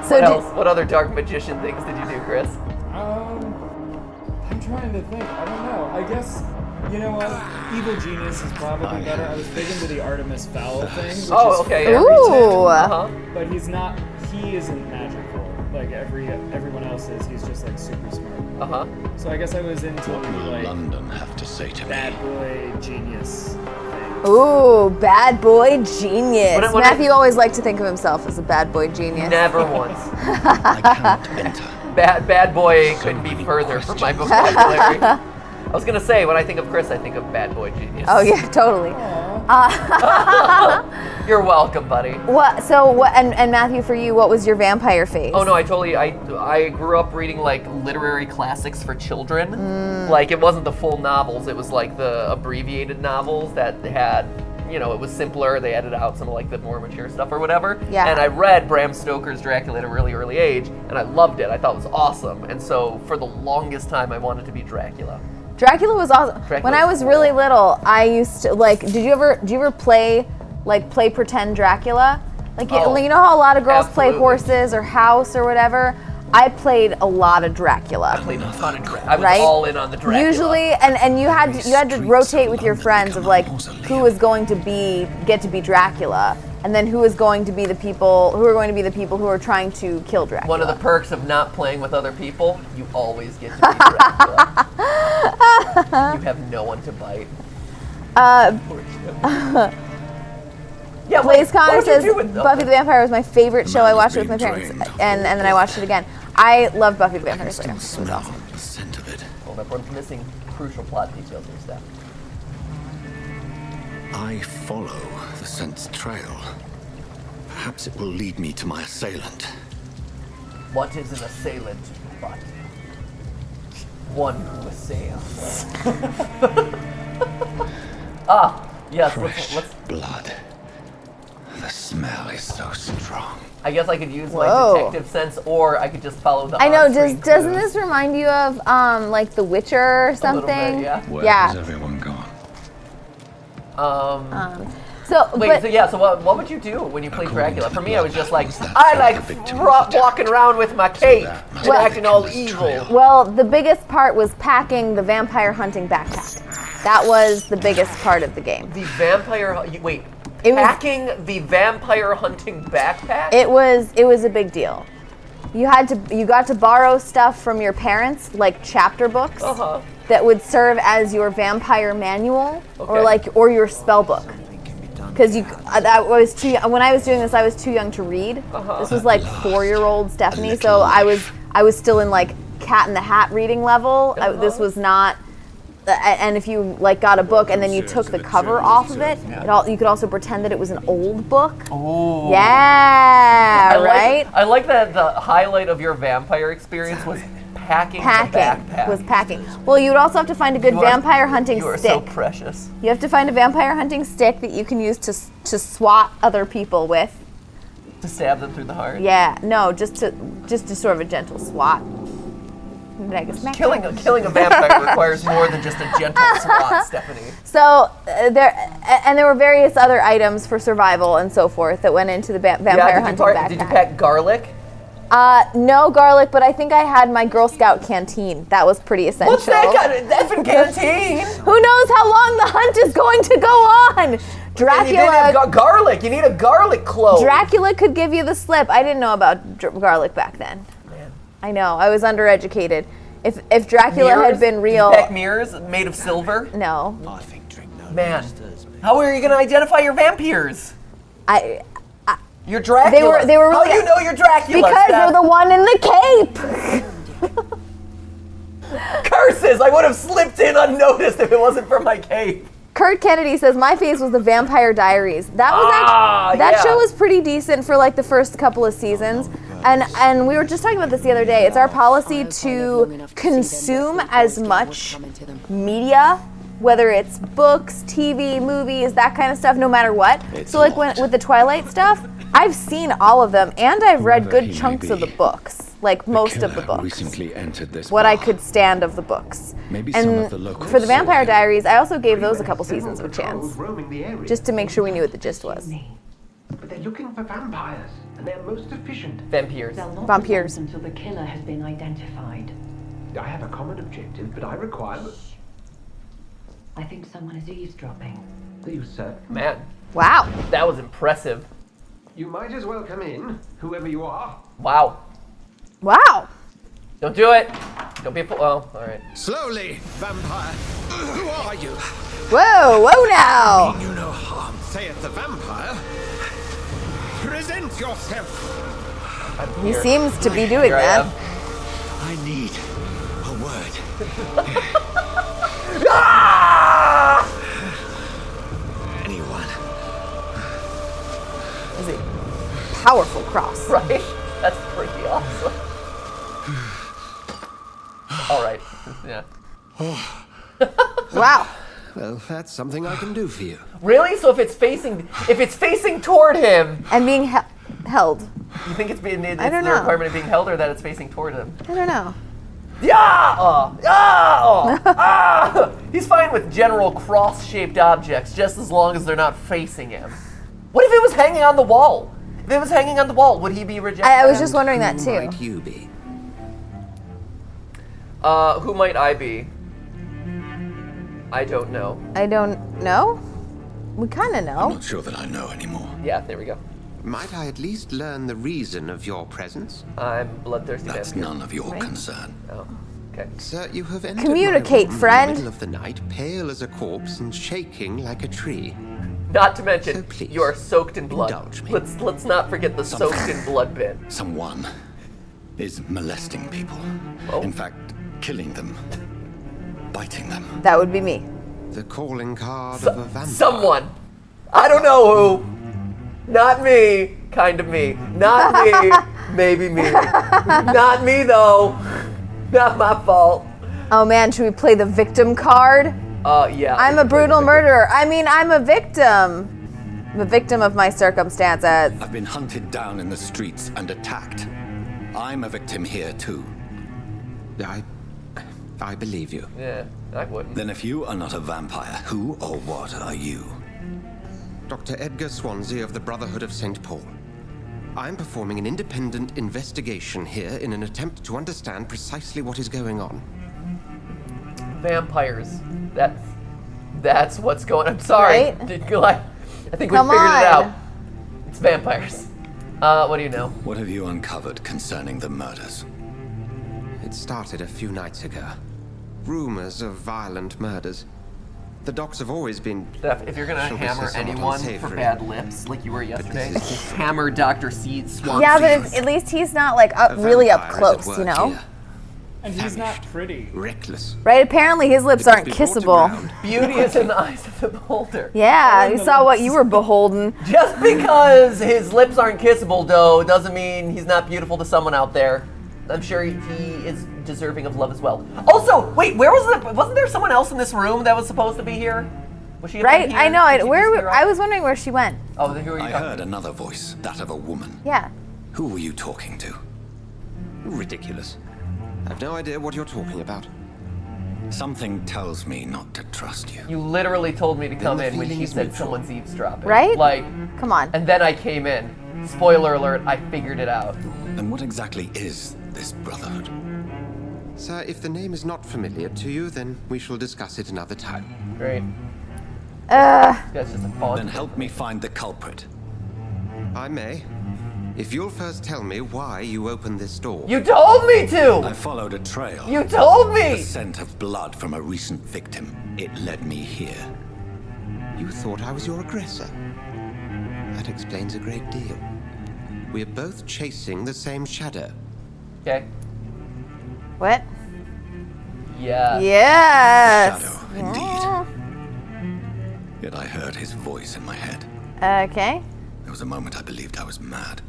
S2: So
S1: What else? What other dark magician things did you do, Chris?
S4: I'm trying to think. I don't know. I guess, you know what? Evil Genius is probably better. I was big into the Artemis Fowl thing, which
S1: Oh,
S4: is
S1: okay.
S4: fairy
S2: Ooh.
S4: tale,
S1: Uh-huh.
S4: but he isn't magical like everyone else is. He's just like super smart.
S1: Uh-huh.
S4: So I guess I was into
S3: What will
S4: like
S3: London have to say to me?
S4: bad boy genius thing.
S2: Ooh, bad boy genius.
S1: When I-
S2: Matthew always liked to think of himself as a bad boy genius.
S1: Never once.
S3: I cannot enter.
S1: Bad boy couldn't be further from my vocabulary. I was gonna say, when I think of Chris, I think of bad boy genius.
S2: Oh yeah, totally.
S1: You're welcome, buddy.
S2: And Matthew, for you, what was your vampire phase?
S1: Oh no, I grew up reading like literary classics for children. Like it wasn't the full novels, it was like the abbreviated novels that had, you know, it was simpler, they edited out some of like the more mature stuff or whatever.
S2: Yeah.
S1: And I read Bram Stoker's Dracula at a really early age and I loved it. I thought it was awesome. And so for the longest time I wanted to be Dracula.
S2: Dracula was awesome.
S1: Dracula
S2: When I was
S1: was
S2: really
S1: cool.
S2: little, I used to like. Did you ever play pretend Dracula? Like
S1: Oh,
S2: you know how a lot of girls play
S1: absolutely.
S2: horses or house or whatever. I played a lot of Dracula.
S1: I played a ton of Dracula. I was
S2: Right?
S1: all in on the Dracula.
S2: Usually, and you had to rotate with your friends of like who was going to get to be Dracula, and then who was going to be the people who are trying to kill Dracula.
S1: One of the perks of not playing with other people, you always get to be Dracula. You have no one to bite. Yeah,
S2: Blaze Connor
S1: what would you
S2: says
S1: do with-
S2: Buffy the Vampire was my favorite show. I watched it with my
S3: being
S2: parents,
S3: drained
S2: and then I watched it again. I love Buffy the Vampire Slayer.
S3: Still
S2: It was
S3: smell
S2: awesome.
S3: the scent of it.
S1: Well, everyone's missing crucial plot details and stuff.
S3: I follow the scent's trail. Perhaps it will lead me to my assailant.
S1: What is an assailant but one who assails? Yes,
S3: Fresh
S1: let's.
S3: blood. The smell is so strong.
S1: I guess I could use my
S2: Whoa.
S1: detective sense, or I could just follow the.
S2: I know.
S1: on-screen
S2: Doesn't
S1: clues.
S2: this remind you of like The Witcher or
S1: A little bit,
S2: something?
S1: yeah.
S3: Where
S2: Yeah.
S3: has everyone gone?
S2: So,
S1: Wait,
S2: but
S1: so yeah, so what would you do when you played
S3: According
S1: Dracula?
S3: to
S1: For
S3: the
S1: me, I was just like,
S3: blood,
S1: I
S3: that
S1: like
S3: the victim was attacked.
S1: walking around with my cape
S3: that must
S1: and
S3: be
S1: acting all
S3: victim's
S1: evil.
S3: trail.
S2: well, the biggest part was packing the vampire hunting backpack. That was the biggest part of the game.
S1: The vampire, wait,
S2: It was-
S1: packing the vampire hunting backpack?
S2: It was a big deal. You got to borrow stuff from your parents, like chapter books,
S1: Uh-huh.
S2: that would serve as your vampire manual
S1: Okay.
S2: or your spell book. Because when I was doing this, I was too young to read.
S1: Uh-huh.
S2: This was like 4-year-old Stephanie, so I was still in like Cat in the Hat reading level. This was not. And if you like got a book and then you took the cover off of it, you could also pretend that it was an old book.
S1: Ooh.
S2: Yeah, right.
S1: I like that the highlight of your vampire experience was packing the backpack.
S2: Was packing. Well, you would also have to find a good
S1: You are-
S2: vampire hunting
S1: You are
S2: stick.
S1: so precious.
S2: You have to find a vampire hunting stick that you can use to swat other people with.
S1: To stab them through the heart?
S2: Yeah, no, just to sort of a gentle swat.
S1: Killing a vampire requires more than just a gentle swat, Stephanie.
S2: So there were various other items for survival and so forth that went into the vampire hunting backpack.
S1: Did you pack garlic?
S2: No garlic, but I think I had my Girl Scout canteen. That was pretty essential.
S1: What's that got? Effing canteen?
S2: Who knows how long the hunt is going to go on? Dracula.
S1: And you didn't have garlic. You need a garlic clove.
S2: Dracula could give you the slip. I didn't know about garlic back then.
S1: Man.
S2: I know. I was undereducated. If Dracula had been real.
S1: Did you pack mirrors made of silver?
S2: No.
S5: I think drink no
S1: Man, how are you going to identify your vampires? You're Dracula.
S2: They were really.
S1: How do you know you're Dracula?
S2: Because they're the one in the cape.
S1: Curses! I would have slipped in unnoticed if it wasn't for my cape.
S2: Kurt Kennedy says my face was the Vampire Diaries. That was that show was pretty decent for like the first couple of seasons. And we were just talking about this the other day. It's our policy to consume as much media, whether it's books, TV, movies, that kind of stuff, no matter what. So like with the Twilight stuff, I've seen all of them, and I've read good chunks of the books, like most of the books.
S3: Recently entered this
S2: what I could stand of the books.
S3: Maybe
S2: and
S3: some of the locals
S2: for the Vampire
S3: saw him.
S2: Diaries, I also gave those a couple seasons of a chance, just to make sure we knew what the gist was.
S7: But they're looking for vampires, and they're most efficient.
S1: Vampires.
S8: They'll not
S2: Vampyrs.
S8: until the killer has been identified.
S7: I have a common objective, but I require...
S8: I think someone is eavesdropping.
S7: Are you certain?
S1: Man,
S2: Wow.
S1: that was impressive.
S7: You might as well come in, whoever you are.
S1: Wow.
S2: Wow.
S1: Don't do it. Don't be a fool. Oh, all right.
S5: Slowly, vampire. Who are you?
S2: Whoa now.
S5: You no harm, saith the vampire. Present yourself.
S1: I'm
S2: He
S1: here.
S2: seems to be doing
S1: Here I
S2: that.
S1: am.
S6: I need a word.
S1: Ah!
S6: Anyone.
S2: Is a powerful cross.
S1: Right? That's pretty awesome. All right. Yeah.
S2: Wow.
S5: Well, that's something I can do for you.
S1: Really? So if it's facing toward him,
S2: And being held.
S1: you think it's being it's
S2: I don't
S1: the
S2: know.
S1: requirement of being held, or that it's facing toward him?
S2: I don't know.
S1: Yeah! He's fine with general cross-shaped objects, just as long as they're not facing him. What if it was hanging on the wall? If it was hanging on the wall, would he be rejected?
S2: I was just wondering that
S5: Who
S2: too.
S5: might you be?
S1: Who might I be? I don't know.
S2: I don't know. We kind of
S3: I'm
S2: know.
S3: not sure that I know anymore.
S1: Yeah, there we go.
S5: Might I at least learn the reason of your presence?
S1: I'm bloodthirsty.
S3: That's
S1: vampire.
S3: none of your concern.
S1: Oh, okay.
S5: Sir, you have entered
S2: Communicate,
S5: my room
S2: friend.
S5: in the middle of the night, pale as a corpse and shaking like a tree.
S1: Not to mention,
S5: So please,
S1: you are soaked in blood.
S5: indulge me.
S1: Let's not forget the soaked in blood bit.
S3: Someone is molesting people.
S1: Oh.
S3: In fact, killing them. Biting them.
S2: That would be me.
S5: The calling card of a vampire.
S1: Someone. I don't know who. Not me. Kind of me. Not me. Maybe me. Not me though. Not my fault.
S2: Oh man, should we play the victim card?
S1: Yeah.
S2: I'm a brutal murderer. I mean, I'm a victim. I'm a victim of my circumstances.
S3: I've been hunted down in the streets and attacked. I'm a victim here too.
S5: I believe you.
S1: Yeah, I wouldn't.
S3: Then if you are not a vampire, who or what are you?
S5: Dr. Edgar Swansea of the Brotherhood of St. Paul. I'm performing an independent investigation here in an attempt to understand precisely what is going on.
S1: Vampires. That's what's going. I'm sorry.
S2: Right?
S1: I think we
S2: Come
S1: figured it
S2: on.
S1: out. It's vampires. What do you know?
S3: What have you uncovered concerning the murders?
S5: It started a few nights ago. Rumors of violent murders. The docs have always been...
S1: Steph, if you're gonna
S5: shall we say,
S1: hammer
S5: somewhat
S1: anyone for
S5: unsavory.
S1: bad lips, like you were yesterday,
S5: this is-
S1: hammer Dr. Seed Swansea.
S2: Yeah, but at least he's not like up, really up
S5: vampire is at
S2: close, you
S5: work
S2: know?
S5: here.
S4: And he's not
S5: Famished.
S4: pretty.
S5: Reckless.
S2: Right? Apparently his lips
S5: It must
S2: aren't
S5: be brought to
S2: kissable.
S5: ground.
S1: Beauty is in the eyes of the beholder.
S2: Yeah, you saw what you were beholden.
S1: Just because his lips aren't kissable, though, doesn't mean he's not beautiful to someone out there. I'm sure he is deserving of love as well. Also, wait, where was wasn't there someone else in this room that was supposed to be here? Was she
S2: Right?
S1: here?
S2: I know.
S1: Did you disappear
S2: I
S1: off?
S2: was wondering where she went.
S1: Oh, who are you
S3: I
S1: talking
S3: heard
S1: to?
S3: another voice, that of a woman.
S2: Yeah.
S3: Who were you talking to?
S9: Ridiculous. I've no idea what you're talking about.
S3: Something tells me not to trust you.
S1: You literally told me to come
S9: the
S1: in when
S9: feeling
S1: she
S9: is
S1: said
S9: mutual.
S1: someone's eavesdropping.
S2: Right?
S1: Like,
S2: Come on.
S1: and then I came in. Spoiler alert, I figured it out.
S3: And what exactly is this brotherhood?
S9: Sir, if the name is not familiar to you, then we shall discuss it another time.
S1: Great. This guy's just a font.
S3: Then help me find the culprit.
S9: I may. If you'll first tell me why you opened this door.
S1: You told me
S3: I
S1: to!
S3: followed a trail.
S1: You told
S3: The
S1: me!
S3: scent of blood from a recent victim. It led me here.
S9: You thought I was your aggressor. That explains a great deal. We're both chasing the same shadow.
S1: Okay.
S2: What?
S1: Yeah.
S2: Yes.
S3: Shadow, indeed. Yet I heard his voice in my head.
S2: Okay.
S3: There was a moment I believed I was mad.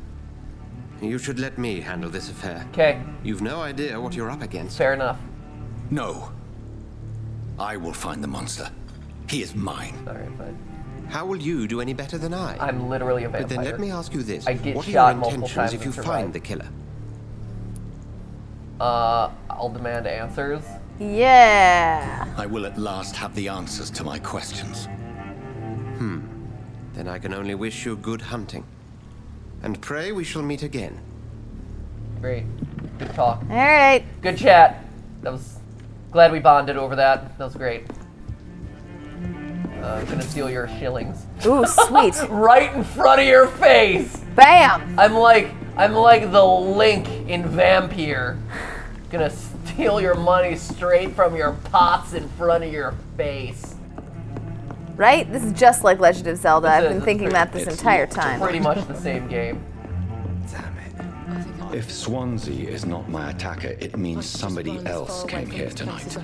S9: You should let me handle this affair.
S1: Okay.
S9: You've no idea what you're up against.
S1: Fair enough.
S3: No. I will find the monster. He is mine.
S1: Alright, fine.
S9: How will you do any better than I?
S1: I'm literally a vampire.
S9: But then let me ask you this.
S1: I get
S9: what are
S1: shot
S9: your
S1: multiple
S9: intentions
S1: times
S9: if you
S1: and survive.
S9: find the killer?
S1: I'll demand answers.
S2: Yeah.
S3: I will at last have the answers to my questions.
S9: Then I can only wish you good hunting. And pray we shall meet again.
S1: Great. Good talk.
S2: All right.
S1: Good chat. That was... Glad we bonded over that. That was great. I'm gonna steal your shillings.
S2: Ooh, sweet.
S1: Right in front of your face!
S2: Bam.
S1: I'm like the Link in Vampyr. Gonna steal your money straight from your pots in front of your face.
S2: Right? This is just like Legend of Zelda.
S1: This
S2: I've
S1: is.
S2: been
S1: It's
S2: thinking
S1: pretty-
S2: that this
S3: it's
S2: entire
S3: not
S2: time.
S1: Pretty much the same game.
S9: Damn it.
S3: If Swansea is not my attacker, it means somebody else came here tonight.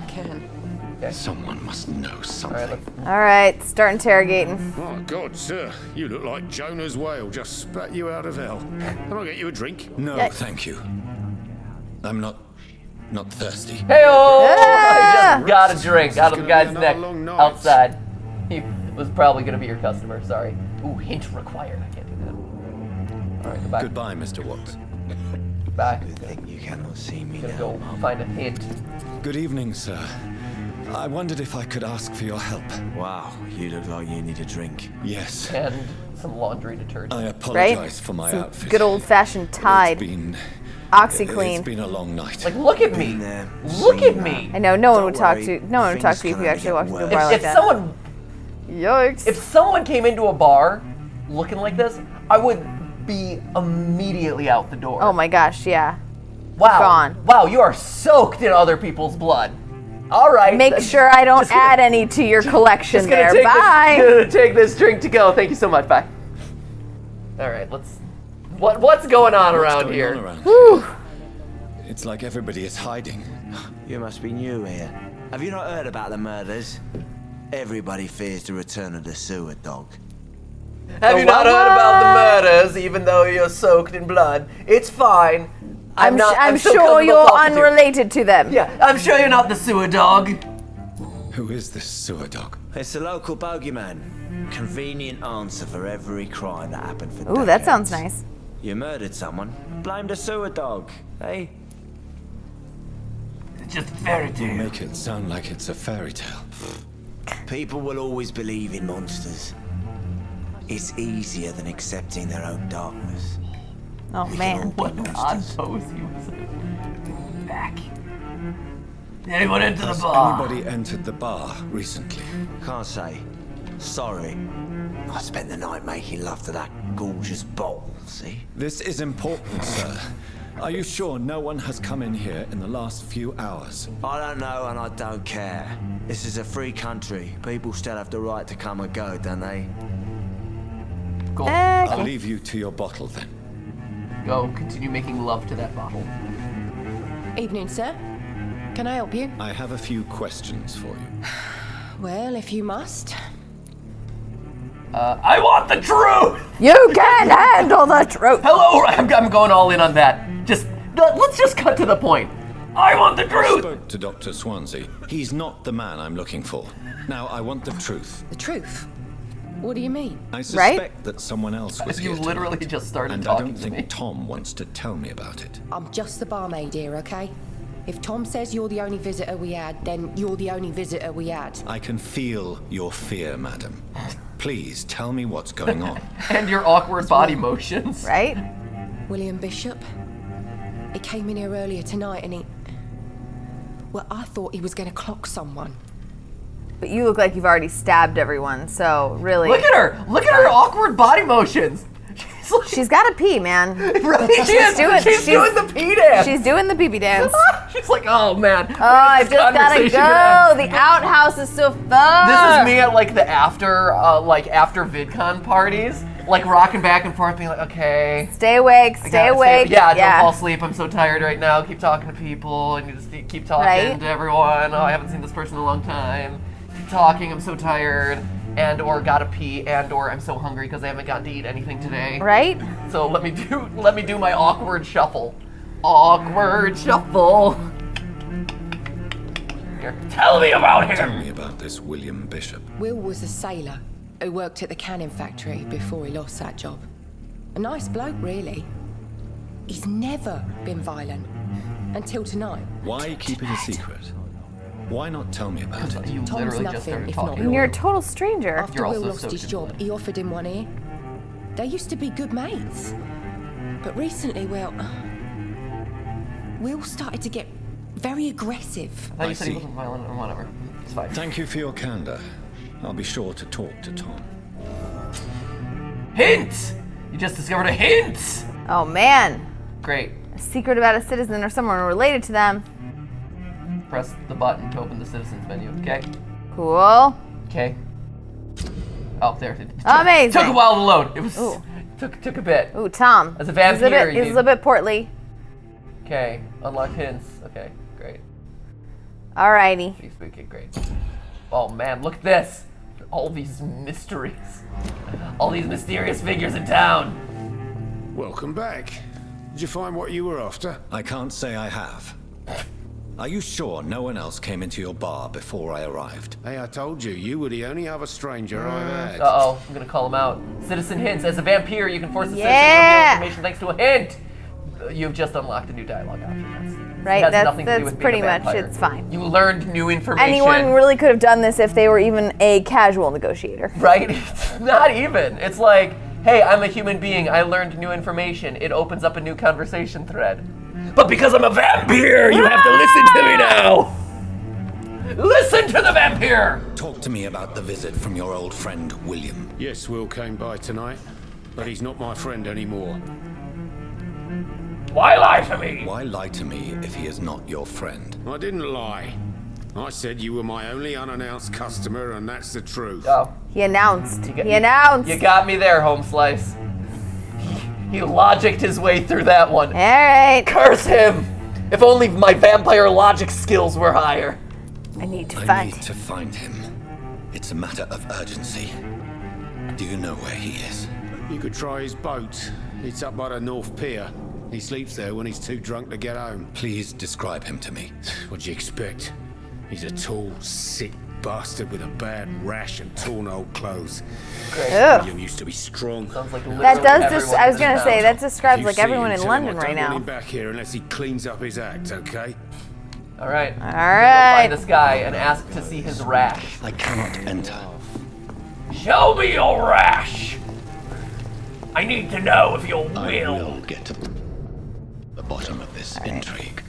S3: Someone must know
S1: Alright,
S3: something.
S1: let's...
S2: All right, start interrogating.
S10: My God, sir, you look like Jonah's whale just spat you out of hell. Can I get you a drink?
S3: No,
S2: Yeah.
S3: thank you. I'm not thirsty.
S1: Hey-oh!
S2: Ah!
S1: I just got a drink out of the guy's
S10: It's gonna be
S1: neck
S10: another long night.
S1: outside. He was probably gonna be your customer, sorry. Ooh, hint required. I can't do that. Alright, goodbye.
S3: Goodbye, Mr. Watts.
S1: Bye.
S11: You cannot see me
S1: Gonna
S11: now.
S1: go find a hint.
S3: Good evening, sir. I wondered if I could ask for your help.
S11: Wow, you look like you need a drink.
S3: Yes.
S1: And some laundry detergent.
S3: I
S2: Right?
S3: apologize for my
S2: Some
S3: outfit.
S2: good old-fashioned Tide.
S3: It's
S2: OxyClean.
S3: been a long night.
S1: Like, look at me.
S11: Been there,
S1: Look
S11: seen
S1: at me.
S2: I know no one
S11: Don't
S2: would talk
S11: worry,
S2: to. No one would talk to you if you
S11: things
S2: actually
S11: can
S2: walked
S11: only
S2: into a
S11: get
S2: bar
S1: If,
S2: like
S1: if
S2: that.
S1: someone
S2: Yikes.
S1: if someone came into a bar looking like this, I would be immediately out the door.
S2: Oh my gosh, yeah.
S1: wow.
S2: gone.
S1: Wow, you are soaked in other people's blood. All right.
S2: Make
S1: then.
S2: sure I don't
S1: Just gonna-
S2: add any to your collection
S1: Just gonna
S2: there.
S1: take
S2: Bye.
S1: This, gonna take this drink to go. Thank you so much. Bye. All right, let's. What's going on
S3: What's
S1: around
S3: going
S1: here?
S3: on around
S2: Whew.
S3: here? It's like everybody is hiding.
S11: You must be new here. Have you not heard about the murders? Everybody fears the return of the sewer dog.
S1: Have you not heard about the murders, even though you're soaked in blood? It's fine.
S2: I'm
S1: still
S2: sure
S1: comfortable
S2: you're
S1: talking to you.
S2: unrelated to them.
S1: Yeah, I'm sure you're not the sewer dog.
S3: Who is this sewer dog?
S11: It's the local bogeyman. Convenient answer for every crime that happened for
S2: Ooh, that sounds
S11: decades.
S2: nice.
S11: You murdered someone. Blame the sewer dog. Hey?
S1: It's just a fairy
S3: You
S1: tale.
S3: make it sound like it's a fairy tale.
S11: People will always believe in monsters. It's easier than accepting their own darkness.
S2: Oh
S11: We can
S2: man.
S11: all
S1: What
S11: be
S1: an odd
S11: monsters.
S1: pose he was in. Back. Anyone into the
S3: Has
S1: bar?
S3: anybody entered the bar recently?
S11: Can't say. Sorry. I spent the night making love to that gorgeous bottle, see?
S3: This is important, sir. Are you sure no one has come in here in the last few hours?
S11: I don't know and I don't care. This is a free country. People still have the right to come and go, don't they?
S1: Go.
S3: I'll
S2: Okay.
S3: leave you to your bottle then.
S1: Go. Continue making love to that bottle.
S12: Evening, sir. Can I help you?
S3: I have a few questions for you.
S12: Well, if you must.
S1: I want the truth!
S2: You can handle the truth.
S1: Hello, I'm going all in on that. Let's just cut to the point. I want the
S3: I
S1: truth!
S3: spoke to Dr. Swansea. He's not the man I'm looking for. Now, I want the truth.
S12: The truth? What do you mean?
S3: I suspect that someone else was
S1: You
S3: here
S1: literally
S3: tonight,
S1: just started
S3: and
S1: talking
S3: I don't
S1: to
S3: think
S1: me.
S3: Tom wants to tell me about it.
S12: I'm just the barmaid here, okay? If Tom says you're the only visitor we had, then you're the only visitor we had.
S3: I can feel your fear, madam. Please tell me what's going on.
S1: And your awkward body motions.
S2: Right?
S12: William Bishop. He came in here earlier tonight and he... Well, I thought he was going to clock someone.
S2: But you look like you've already stabbed everyone, so really...
S1: Look at her! Look at her awkward body motions!
S2: She's got to pee, man.
S1: Right? She's doing the pee dance!
S2: She's doing the pee-pee dance.
S1: She's like, oh man.
S2: Oh, I just gotta go. The outhouse is so fun.
S1: This is me at like the after VidCon parties, like rocking back and forth, being like, okay.
S2: Stay awake, stay awake.
S1: Yeah, don't fall asleep. I'm so tired right now. Keep talking to people, and you just keep talking to everyone. Oh, I haven't seen this person in a long time. Keep talking. I'm so tired, and or gotta pee, and or I'm so hungry because I haven't gotten to eat anything today.
S2: Right.
S1: So let me do my awkward shuffle. Awkward shuffle. Here, tell me about him.
S3: Tell me about this William Bishop.
S12: Will was a sailor who worked at the canning factory before he lost that job. A nice bloke, really. He's never been violent. Until tonight.
S3: Why keep it a secret? Why not tell me about it?
S1: You
S12: Tom's
S1: literally just
S12: nothing
S1: started
S12: if not
S1: talking.
S2: And you're a total stranger.
S12: After Will lost his job, he offered him one ear. They used to be good mates. But recently, well, Will started to get very aggressive.
S1: I thought you said he wasn't violent or whatever. It's fine.
S3: Thank you for your candor. I'll be sure to talk to Tom.
S1: Hint! You just discovered a hint!
S2: Oh man.
S1: Great.
S2: A secret about a citizen or someone related to them.
S1: Press the button to open the citizens menu, okay?
S2: Cool.
S1: Okay. Oh, there. It
S2: Amazing.
S1: Took a while to load. It was took a bit.
S2: Ooh, Tom.
S1: As a vampire,
S2: he's a bit portly.
S1: Okay, unlock hints. Okay, great.
S2: Alrighty.
S1: Okay, great. Oh man, look at this. All these mysteries. All these mysterious figures in town.
S10: Welcome back. Did you find what you were after?
S3: I can't say I have. Are you sure no one else came into your bar before I arrived?
S10: Hey, I told you, you were the only other stranger I've had.
S1: Uh-oh, I'm gonna call him out. Citizen hints. As a vampire, you can force the citizen to reveal information thanks to a hint. You've just unlocked a new dialogue option.
S2: Right,
S1: that's nothing to do with being
S2: pretty
S1: a
S2: much,
S1: vampire.
S2: it's fine.
S1: You learned new information.
S2: Anyone really could have done this if they were even a casual negotiator.
S1: Right? Not even. It's like, hey, I'm a human being. I learned new information. It opens up a new conversation thread. But because I'm a vampire, you have to listen to me now. Listen to the vampire.
S3: Talk to me about the visit from your old friend, William.
S10: Yes, Will came by tonight, but he's not my friend anymore.
S1: Why lie to me?
S3: Why lie to me if he is not your friend?
S10: I didn't lie. I said you were my only unannounced customer, and that's the truth.
S1: Oh.
S2: He announced. He announced.
S1: You got me there, Home Slice. He logicked his way through that one.
S2: All right.
S1: Curse him! If only my vampire logic skills were higher.
S2: I need to
S3: I need to find him. It's a matter of urgency. Do you know where he is?
S10: You could try his boat. It's up by the North Pier. He sleeps there when he's too drunk to get home.
S3: Please describe him to me.
S10: What'd you expect? He's a tall, sick bastard with a bad rash and torn old clothes. William used to be strong.
S1: Sounds like
S2: that does. I was gonna say that describes like everyone in London right
S10: I don't
S2: now.
S10: want him back here unless he cleans up his act, okay?
S1: All right.
S2: All
S1: Go
S2: right.
S1: find this guy and ask to see his rash.
S3: I cannot enter.
S1: Show me your rash. I need to know if you'll
S3: I will get to the bottom of this intrigue.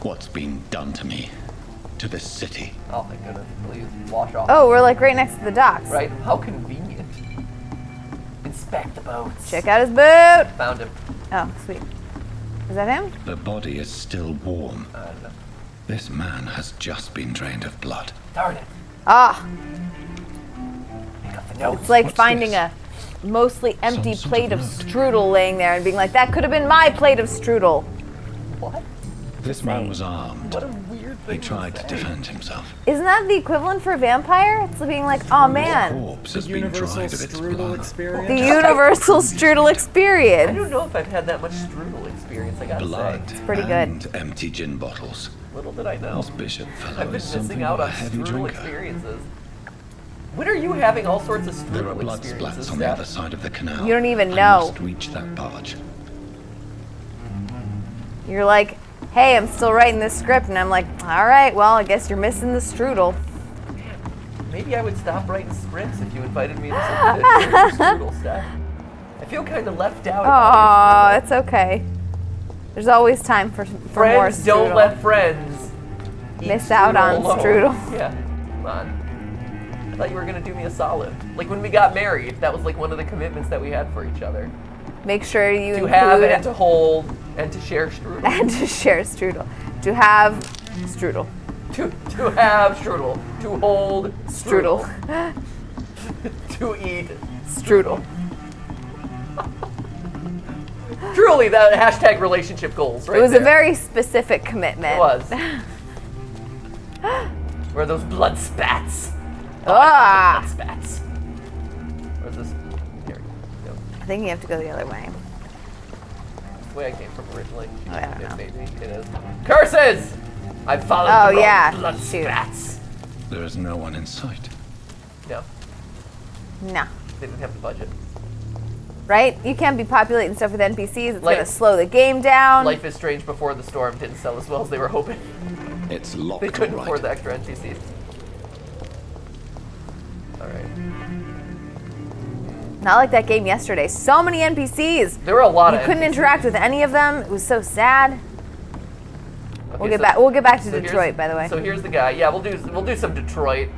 S3: What's been done to me? To this city?
S1: Oh, thank goodness. Please wash off.
S2: Oh, we're like right next to the docks.
S1: Right? How convenient. Inspect the boats.
S2: Check out his boot.
S1: Found him.
S2: Oh, sweet. Is that him?
S3: The body is still warm.
S1: I don't know.
S3: This man has just been drained of blood.
S1: Darn it.
S2: Ah.
S1: Pick up the notes.
S2: It's like finding a mostly empty plate of strudel laying there and being like, that could have been my plate of strudel.
S1: What?
S3: This man was armed.
S1: What a weird
S3: He tried to defend himself.
S2: Isn't that the equivalent for a vampire? It's being like, oh man.
S3: The corpse has been dried of its blood.
S2: The universal strudel experience.
S1: I don't know if I've had that much strudel experience, I gotta
S3: Blood
S1: say.
S2: It's pretty good.
S3: and empty gin bottles.
S1: Little did I know.
S3: This bishop fellow
S1: I've been
S3: is something
S1: missing out
S3: of a
S1: on
S3: heavy
S1: strudel
S3: drinker.
S1: experiences. When are you having all sorts of strudel
S3: There are blood
S1: experiences,
S3: splats on the
S1: Steph?
S3: other side of the canal.
S2: You don't even
S3: I
S2: know.
S3: must reach that barge.
S2: You're like, hey, I'm still writing this script, and I'm like, all right, well, I guess you're missing the strudel.
S1: Maybe I would stop writing scripts if you invited me to some strudel stuff. I feel kind of left out.
S2: Oh, it's okay. There's always time for more
S1: Friends
S2: strudel.
S1: don't let friends
S2: Miss out on
S1: alone.
S2: strudel.
S1: Yeah, come on. I thought you were gonna do me a solid. Like when we got married, that was like one of the commitments that we had for each other.
S2: Make sure you
S1: To
S2: include
S1: have and to hold and to share strudel.
S2: and to share strudel. To have strudel.
S1: To have strudel. To hold
S2: Strudel.
S1: to eat
S2: Strudel.
S1: Truly, that hashtag relationship goals, right?
S2: It was
S1: there.
S2: a very specific commitment.
S1: It was. Where are those blood spats?
S2: Ah!
S1: Blood spats. Where's this? Here we go.
S2: I think you have to go the other way.
S1: The way I came from originally.
S2: Oh, I don't know.
S1: Maybe it is. Curses! I followed
S2: Oh,
S1: the wrong
S2: yeah.
S1: blood
S2: Shoot.
S1: spats.
S3: There is no one in sight.
S1: No,
S2: No.
S1: they didn't have the budget.
S2: Right? You can't be populating stuff with NPCs. It's
S1: Like-
S2: going to slow the game down.
S1: Life is Strange Before the Storm didn't sell as well as they were hoping.
S3: It's locked,
S1: They couldn't
S3: all right.
S1: afford the extra NPCs. Alright.
S2: Not like that game yesterday. So many NPCs.
S1: There were a lot
S2: You
S1: of
S2: couldn't
S1: NPCs.
S2: interact with any of them. It was so sad.
S1: Okay,
S2: We'll get back to
S1: so here's-
S2: Detroit, by the way.
S1: So here's the guy. Yeah, we'll do some Detroit.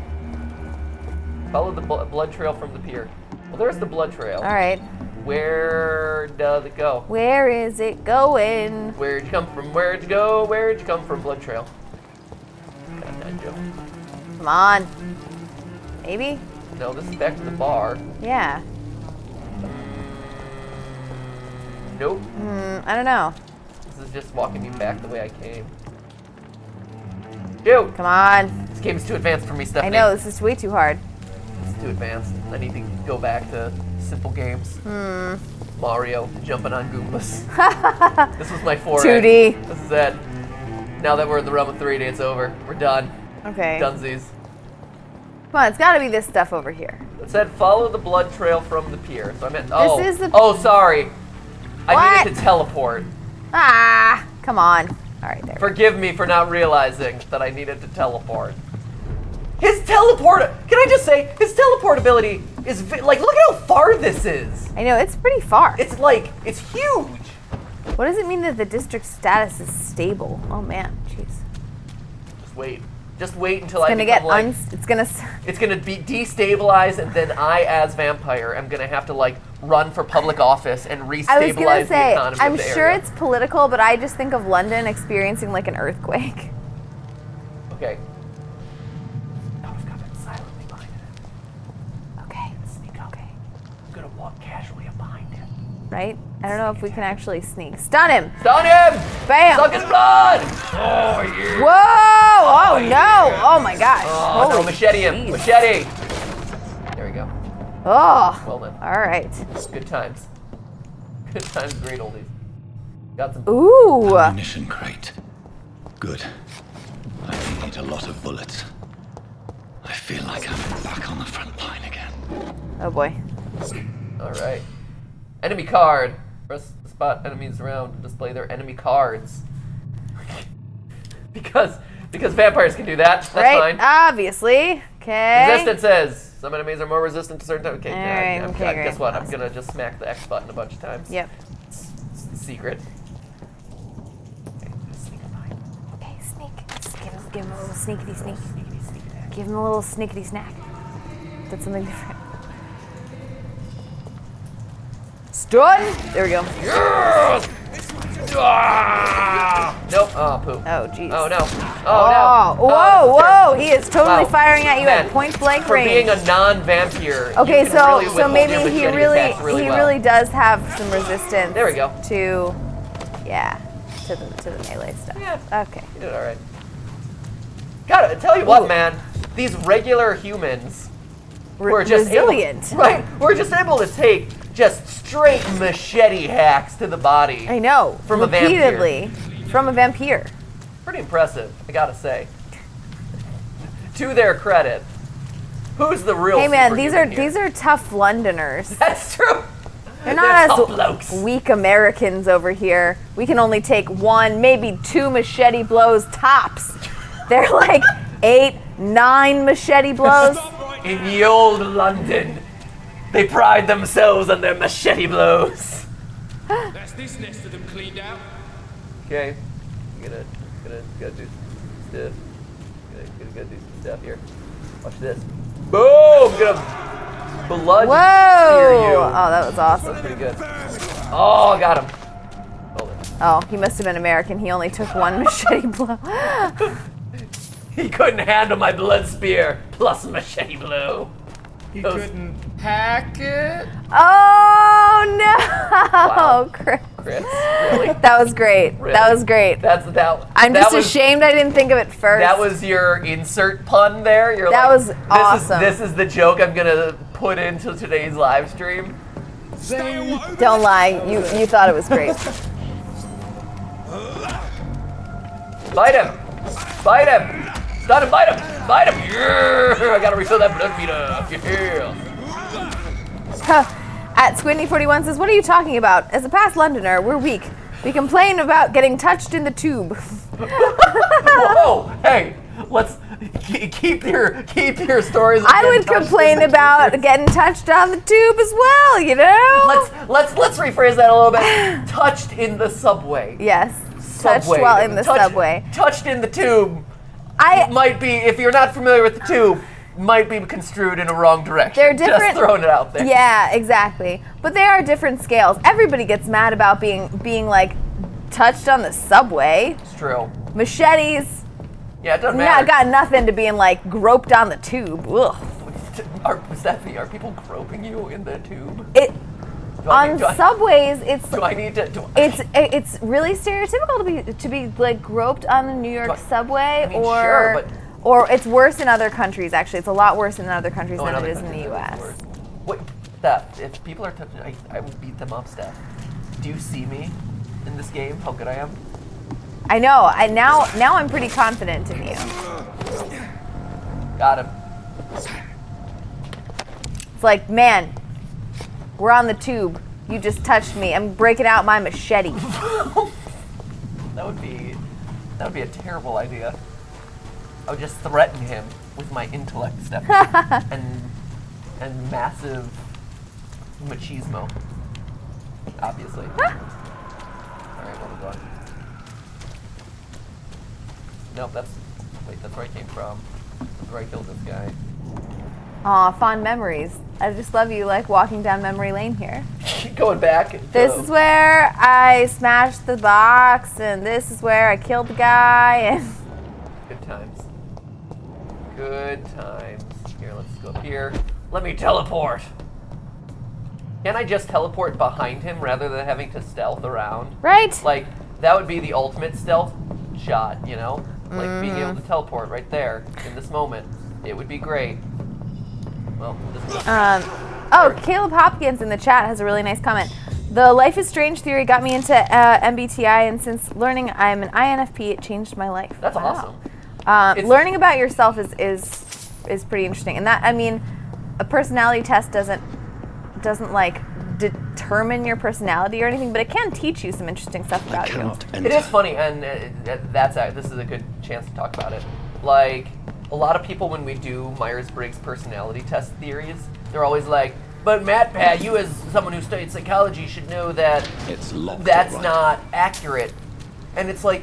S1: Follow the blood trail from the pier. Well, there's the blood trail.
S2: All right.
S1: Where does it go?
S2: Where is it going?
S1: Where'd you come from? Where'd you go? Where'd you come from? Blood trail.
S2: Come on. Maybe?
S1: No, this is back to the bar.
S2: Yeah.
S1: Nope.
S2: I don't know.
S1: This is just walking me back the way I came. Shoot!
S2: Come on.
S1: This game is too advanced for me,
S2: I
S1: Stephanie.
S2: know, this is way too hard.
S1: It's too advanced. I need to go back to simple games. Mario, jumping on Goombas. This was my foray.
S2: 2D.
S1: This is it. Now that we're in the realm of 3D, it's over. We're done.
S2: Okay.
S1: Dunsies.
S2: Come on, it's got to be this stuff over here.
S1: It said follow the blood trail from the pier. So I meant, oh.
S2: This is the-
S1: Oh, sorry. I
S2: What?
S1: needed to teleport.
S2: Ah, come on. All right, there.
S1: Forgive me for not realizing that I needed to teleport. His teleport, can I just say, his teleport ability is, like, look at how far this is.
S2: I know, it's pretty far.
S1: It's like, it's huge.
S2: What does it mean that the district status is stable? Oh man, jeez.
S1: Just wait. Just wait until
S2: It's
S1: I
S2: gonna
S1: become
S2: get
S1: like,
S2: it's gonna
S1: be destabilized, and then I, as Vampyr, am gonna have to like run for public office and
S2: I was
S1: restabilize
S2: gonna
S1: the
S2: say,
S1: economy
S2: I'm
S1: of the
S2: sure
S1: area.
S2: it's political, but I just think of London experiencing like an earthquake.
S1: Okay. Now I've got it silently behind it.
S2: Okay.
S1: Sneak up. Okay. I'm gonna walk casually up behind him.
S2: Right? I don't know if we can actually sneak. Stun him!
S1: Stun him!
S2: Bam!
S1: Suck his blood! Oh yeah!
S2: Whoa! Oh no! Oh my gosh!
S1: Oh no,
S2: Holy
S1: machete him!
S2: jeez.
S1: Machete! There we go.
S2: Oh!
S1: Well done.
S2: All right.
S1: Good times. Good times, great oldies. Got some.
S2: Ooh!
S3: Ammunition crate. Good. I need a lot of bullets. I feel like I'm back on the front line again.
S2: Oh boy.
S1: Alright. Enemy card. Press the spot enemies around to display their enemy cards. because vampires can do that. That's
S2: Right?
S1: fine.
S2: Obviously. Okay.
S1: Resistances. Some enemies are more resistant to certain types. Okay,
S2: Alright, okay,
S1: guess
S2: great.
S1: what? I'm gonna just smack the X button a bunch of times.
S2: Yep.
S1: It's the secret. Okay, just sneak behind.
S2: Okay, sneak. Just give him a little sneakity sneak. Give him a little sneakity snack. That's something different. Stun! There we go.
S1: Yes! Ah! Nope. Oh, poop.
S2: Oh, jeez.
S1: Oh, no.
S2: Oh,
S1: Oh, no.
S2: whoa,
S1: this is
S2: whoa! He is totally
S1: Wow.
S2: firing at you
S1: Man,
S2: at point blank
S1: For
S2: range.
S1: being a non-vampire.
S2: Okay,
S1: you can
S2: so
S1: really withhold
S2: maybe
S1: your
S2: he
S1: machete
S2: really
S1: attacks really well.
S2: really does have some resistance.
S1: There we go.
S2: To, yeah, to the melee stuff.
S1: Yeah.
S2: Okay.
S1: You did all right. Gotta tell you what, man. These regular humans were just
S2: resilient.
S1: We're just able to take just straight machete hacks to the body.
S2: I know.
S1: From
S2: repeatedly.
S1: a vampire.
S2: From a vampire.
S1: Pretty impressive, I gotta say. To their credit. Who's the real
S2: Hey man,
S1: superhuman
S2: these are tough Londoners.
S1: That's true.
S2: They're not
S1: tough
S2: as
S1: blokes.
S2: weak Americans over here. We can only take 1, maybe 2 machete blows tops. They're like 8, 9 machete blows.
S1: In ye old London, they pride themselves on their machete blows.
S10: That's this nest of them cleaned out.
S1: Okay, I'm gonna do some stuff. Gonna do some stuff here. Watch this. Boom! Gonna blood spear you.
S2: Oh, that was awesome.
S1: That's pretty good. Oh, got him.
S2: Oh, he must have been American. He only took 1 machete blow.
S1: He couldn't handle my blood spear plus machete blow.
S4: He couldn't hack it.
S2: Oh no,
S1: Wow.
S2: Chris.
S1: Really?
S2: That was great.
S1: Really?
S2: That was great. I'm just ashamed I didn't think of it first.
S1: That was your insert pun there.
S2: That was awesome.
S1: This is the joke I'm gonna put into today's live stream.
S2: Don't lie. You thought it was great.
S1: Bite him! Bite him! Stun him! Bite him! Bite him! Yeah! I gotta refill that blood meter. Yeah.
S2: At Squidney41 says, "What are you talking about? As a past Londoner, we're weak. We complain about getting touched in the tube."
S1: Whoa! Hey, let's keep your stories.
S2: I would complain about getting touched on the tube as well. You know.
S1: Let's rephrase that a little bit. Touched in the subway.
S2: Yes.
S1: Subway.
S2: Touched while in the subway.
S1: Touched in the tube. Might be, if you're not familiar with the tube, might be construed in a wrong direction.
S2: They're different.
S1: Just throwing it out there.
S2: Yeah, exactly. But they are different scales. Everybody gets mad about being like touched on the subway.
S1: It's true.
S2: Machetes.
S1: Yeah, it doesn't matter.
S2: Got nothing to being like groped on the tube. Ugh.
S1: Stephanie, are people groping you in the tube?
S2: Subways, it's.
S1: Do I need to?
S2: It's really stereotypical to be like groped on the New York subway, or it's worse in other countries. Actually, it's a lot worse in other countries than it is in the U.S.
S1: Wait, Steph, if people are touching, I will beat them up, Steph. Do you see me in this game? How good I am?
S2: I know. Now I'm pretty confident in you.
S1: Got him.
S2: It's like, man, we're on the tube. You just touched me. I'm breaking out my machete.
S1: That would be a terrible idea. I would just threaten him with my intellect, Stephanie, and massive machismo. Obviously. All right, where we going? Nope, that's where I came from. That's where I killed this guy.
S2: Aw, fond memories. I just love you like walking down memory lane here.
S1: Going back.
S2: This is where I smashed the box, and this is where I killed the guy, and...
S1: Good times. Good times. Here, let's go up here. Let me teleport! Can't I just teleport behind him rather than having to stealth around?
S2: Right.
S1: Like, that would be the ultimate stealth shot, you know? Like, being able to teleport right there, in this moment. It would be great. Well,
S2: Caleb Hopkins in the chat has a really nice comment. The Life is Strange theory got me into MBTI, and since learning I'm an INFP, it changed my life.
S1: That's awesome.
S2: Learning about yourself is pretty interesting, and that, I mean, a personality test doesn't like determine your personality or anything, but it can teach you some interesting stuff about you.
S1: It is funny, and this is a good chance to talk about it. Like, a lot of people, when we do Myers-Briggs personality test theories, they're always like, but MatPat, you as someone who studied psychology should know that that's not accurate. And it's like,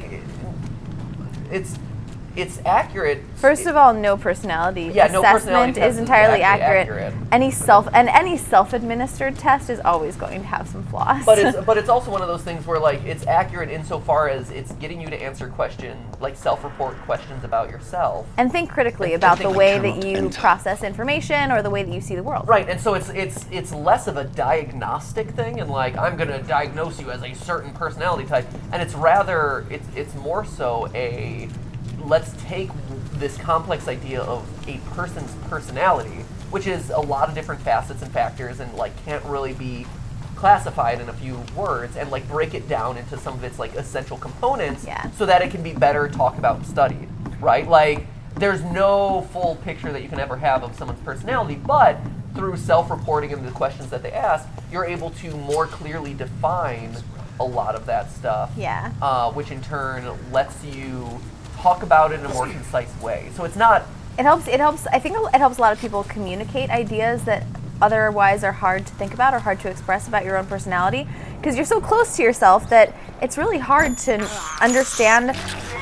S1: it's accurate.
S2: First of all, no personality assessment is entirely accurate. Any self-administered test is always going to have some flaws.
S1: But it's also one of those things where, like, it's accurate insofar as it's getting you to answer questions, like self-report questions about yourself.
S2: And think critically about the way that you process information or the way that you see the world.
S1: Right, and so it's less of a diagnostic thing, and like, I'm going to diagnose you as a certain personality type, and it's rather, it's more so a, let's take this complex idea of a person's personality, which is a lot of different facets and factors, and like can't really be classified in a few words, and like break it down into some of its like essential components, so that it can be better talked about and studied, right? Like there's no full picture that you can ever have of someone's personality, but through self-reporting and the questions that they ask, you're able to more clearly define a lot of that stuff, which in turn lets you talk about it in a more concise way. So it's not...
S2: It helps, I think it helps a lot of people communicate ideas that otherwise are hard to think about or hard to express about your own personality, because you're so close to yourself that it's really hard to understand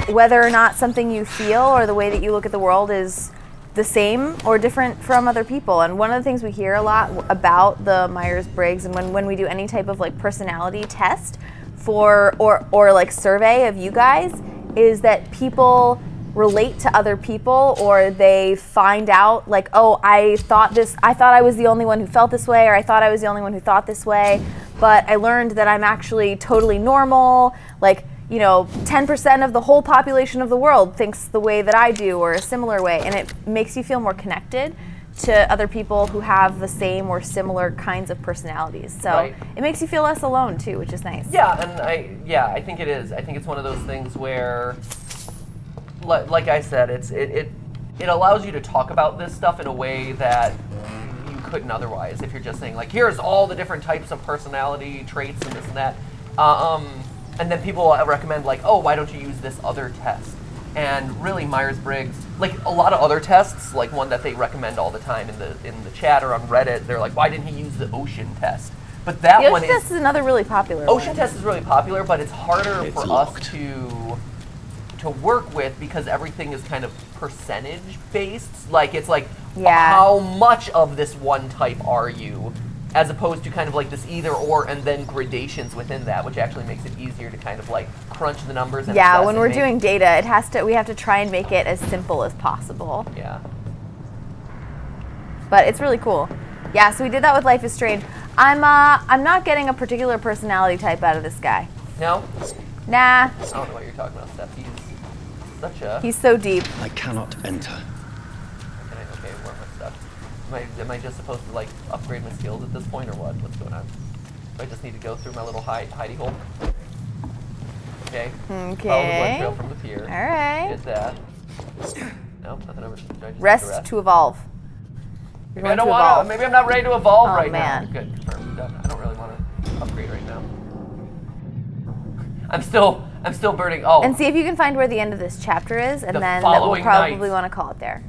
S2: whether or not something you feel or the way that you look at the world is the same or different from other people. And one of the things we hear a lot about the Myers-Briggs, and when we do any type of like personality test for or like survey of you guys, is that people relate to other people, or they find out like, oh, I thought I was the only one who felt this way, or I thought I was the only one who thought this way, but I learned that I'm actually totally normal. Like, you know, 10% of the whole population of the world thinks the way that I do, or a similar way, and it makes you feel more connected to other people who have the same or similar kinds of personalities. So it makes you feel less alone too, which is nice.
S1: Yeah, and I think it is. I think it's one of those things where, like I said, it allows you to talk about this stuff in a way that you couldn't otherwise if you're just saying like, here's all the different types of personality traits and this and that. And then people recommend like, oh, why don't you use this other test? And really, Myers-Briggs, like a lot of other tests, like one that they recommend all the time in the chat or on Reddit, they're like, why didn't he use the ocean test? But that
S2: the
S1: one
S2: ocean test is another really popular
S1: Ocean
S2: one.
S1: test is really popular, but it's harder for us to work with because everything is kind of percentage based. Like it's like, how much of this one type are you? As opposed to kind of like this either or and then gradations within that, which actually makes it easier to kind of like crunch the numbers and
S2: when we're doing data, we have to try and make it as simple as possible.
S1: Yeah.
S2: But it's really cool. Yeah, so we did that with Life is Strange. I'm not getting a particular personality type out of this guy.
S1: No?
S2: Nah.
S1: I don't know what you're talking about, Steph.
S2: He's so deep.
S3: I cannot enter.
S1: Okay, where am I stuck? Am I just supposed to like upgrade my skills at this point, or what? What's going on? Do I just need to go through my little hidey hole? Okay. Follow the blood trail from the pier.
S2: All right.
S1: Did that. Nope, nothing over.
S2: Rest to evolve.
S1: Maybe I don't want to. Maybe I'm not ready to evolve right
S2: now.
S1: Good, confirmed. Done. I don't really want to upgrade right now. I'm still burning. Oh.
S2: And see if you can find where the end of this chapter is, and then we'll probably want to call it there.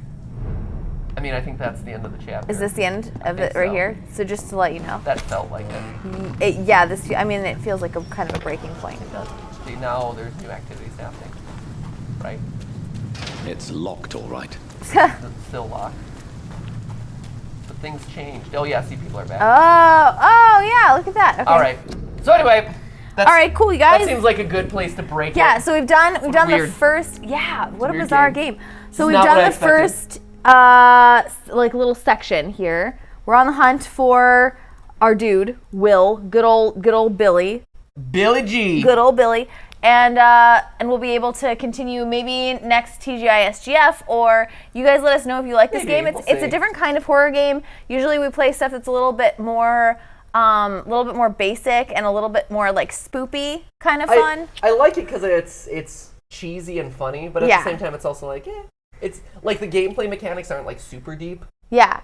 S1: I mean, I think that's the end of the chapter.
S2: Is this the end of it right here? So just to let you know.
S1: That felt like it.
S2: It feels like a kind of a breaking point.
S1: It does. See, now there's new activities happening, right?
S3: It's locked, all right.
S1: It's still locked. But things changed. Oh yeah, see, people are back.
S2: Oh yeah, look at that. Okay.
S1: All right. So anyway.
S2: All right, cool, you guys.
S1: That seems like a good place to break it.
S2: Yeah, so we've done the first. Yeah, what a bizarre game. So we've done the first like little section here. We're on the hunt for our dude Will, good old Billy.
S1: Billy G.
S2: Good old Billy, and we'll be able to continue maybe next TGISGF, or you guys let us know if you like this game. It's a different kind of horror game. Usually we play stuff that's a little bit more basic and a little bit more like spoopy kind of fun.
S1: I like it because it's cheesy and funny, but at the same time it's also like, it's like the gameplay mechanics aren't like super deep.
S2: Yeah.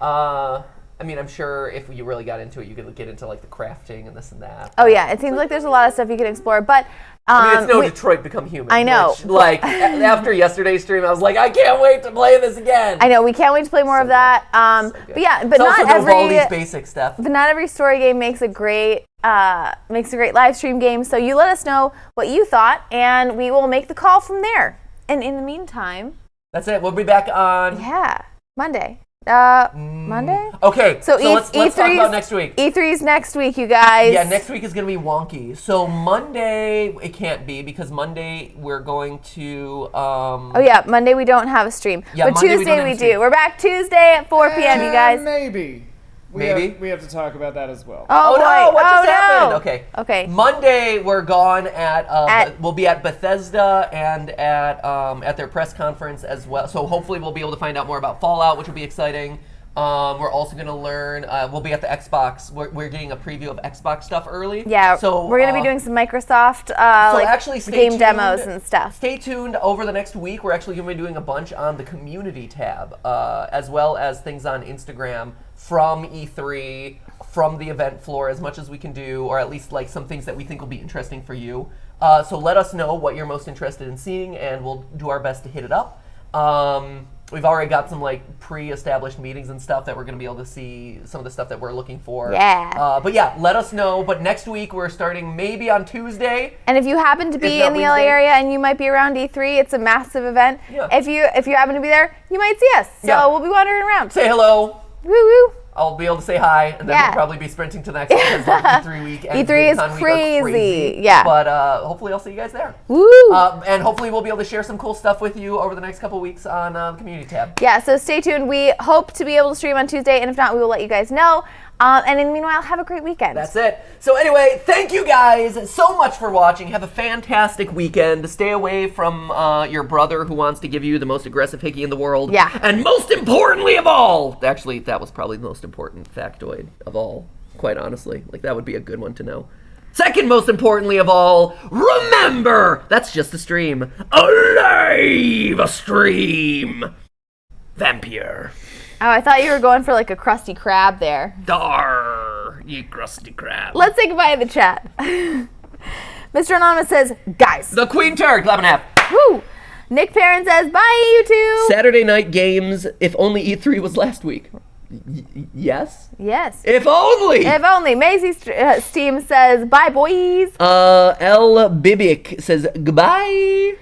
S1: I mean, I'm sure if you really got into it, you could get into like the crafting and this and that.
S2: Oh yeah, it seems like there's a lot of stuff you can explore, but
S1: I mean, it's no Detroit Become Human.
S2: I know.
S1: Which, like after yesterday's stream, I was like, I can't wait to play this again.
S2: I know, we can't wait to play more of that. But yeah, but
S1: it's
S2: not
S1: also
S2: every
S1: all these basic stuff.
S2: But not every story game makes a great live stream game. So you let us know what you thought, and we will make the call from there. And in the meantime,
S1: that's it. We'll be back on
S2: Monday. Monday?
S1: Okay, so let's talk about next week.
S2: E3's next week, you guys.
S1: Yeah, next week is going to be wonky. So Monday, it can't be, because Monday we're going to...
S2: Monday we don't have a stream.
S1: Yeah,
S2: but Tuesday we do. We're back Tuesday at 4 p.m., you guys.
S4: Maybe.
S1: Maybe.
S4: We have to talk about that as well.
S1: Oh no! What just happened? Okay.
S2: Okay.
S1: Monday we're gone we'll be at Bethesda and at their press conference as well. So hopefully we'll be able to find out more about Fallout, which will be exciting. We're also going to learn. We'll be at the Xbox. We're getting a preview of Xbox stuff early.
S2: Yeah.
S1: So
S2: we're going to be doing some Microsoft game demos and stuff.
S1: Stay tuned over the next week. We're actually going to be doing a bunch on the community tab, as well as things on Instagram from E3, from the event floor, as much as we can do, or at least like some things that we think will be interesting for you. So let us know what you're most interested in seeing, and we'll do our best to hit it up. We've already got some like pre-established meetings and stuff that we're going to be able to see some of the stuff that we're looking for.
S2: Yeah.
S1: But yeah, let us know. But next week we're starting maybe on Tuesday.
S2: And if you happen to be in the LA area and you might be around E3, it's a massive event.
S1: Yeah.
S2: If you happen to be there, you might see us. So we'll be wandering around.
S1: Say hello.
S2: Woo woo.
S1: I'll be able to say hi, and then we'll probably be sprinting to the next one because E3 week and
S2: E3 is crazy. Yeah.
S1: But hopefully I'll see you guys there.
S2: Woo!
S1: And hopefully we'll be able to share some cool stuff with you over the next couple weeks on the community tab.
S2: Yeah, so stay tuned. We hope to be able to stream on Tuesday, and if not, we will let you guys know. And in the meanwhile, have a great weekend.
S1: That's it. So anyway, thank you guys so much for watching. Have a fantastic weekend. Stay away from your brother who wants to give you the most aggressive hickey in the world.
S2: Yeah.
S1: And most importantly of all, actually, that was probably the most important factoid of all, quite honestly. Like, that would be a good one to know. Second most importantly of all, remember, that's just a stream. A stream. Vampyr.
S2: Oh, I thought you were going for like a Krusty Krab there.
S1: Dar, ye crusty crab.
S2: Let's say goodbye to the chat. Mr. Anonymous says, guys.
S1: The Queen Turd, 11.5.
S2: Woo! Nick Perrin says, bye, you two.
S1: Saturday night games, if only E3 was last week. Yes?
S2: Yes.
S1: If only!
S2: If only. Macy Steam says, bye, boys.
S1: L. Bibic says, goodbye.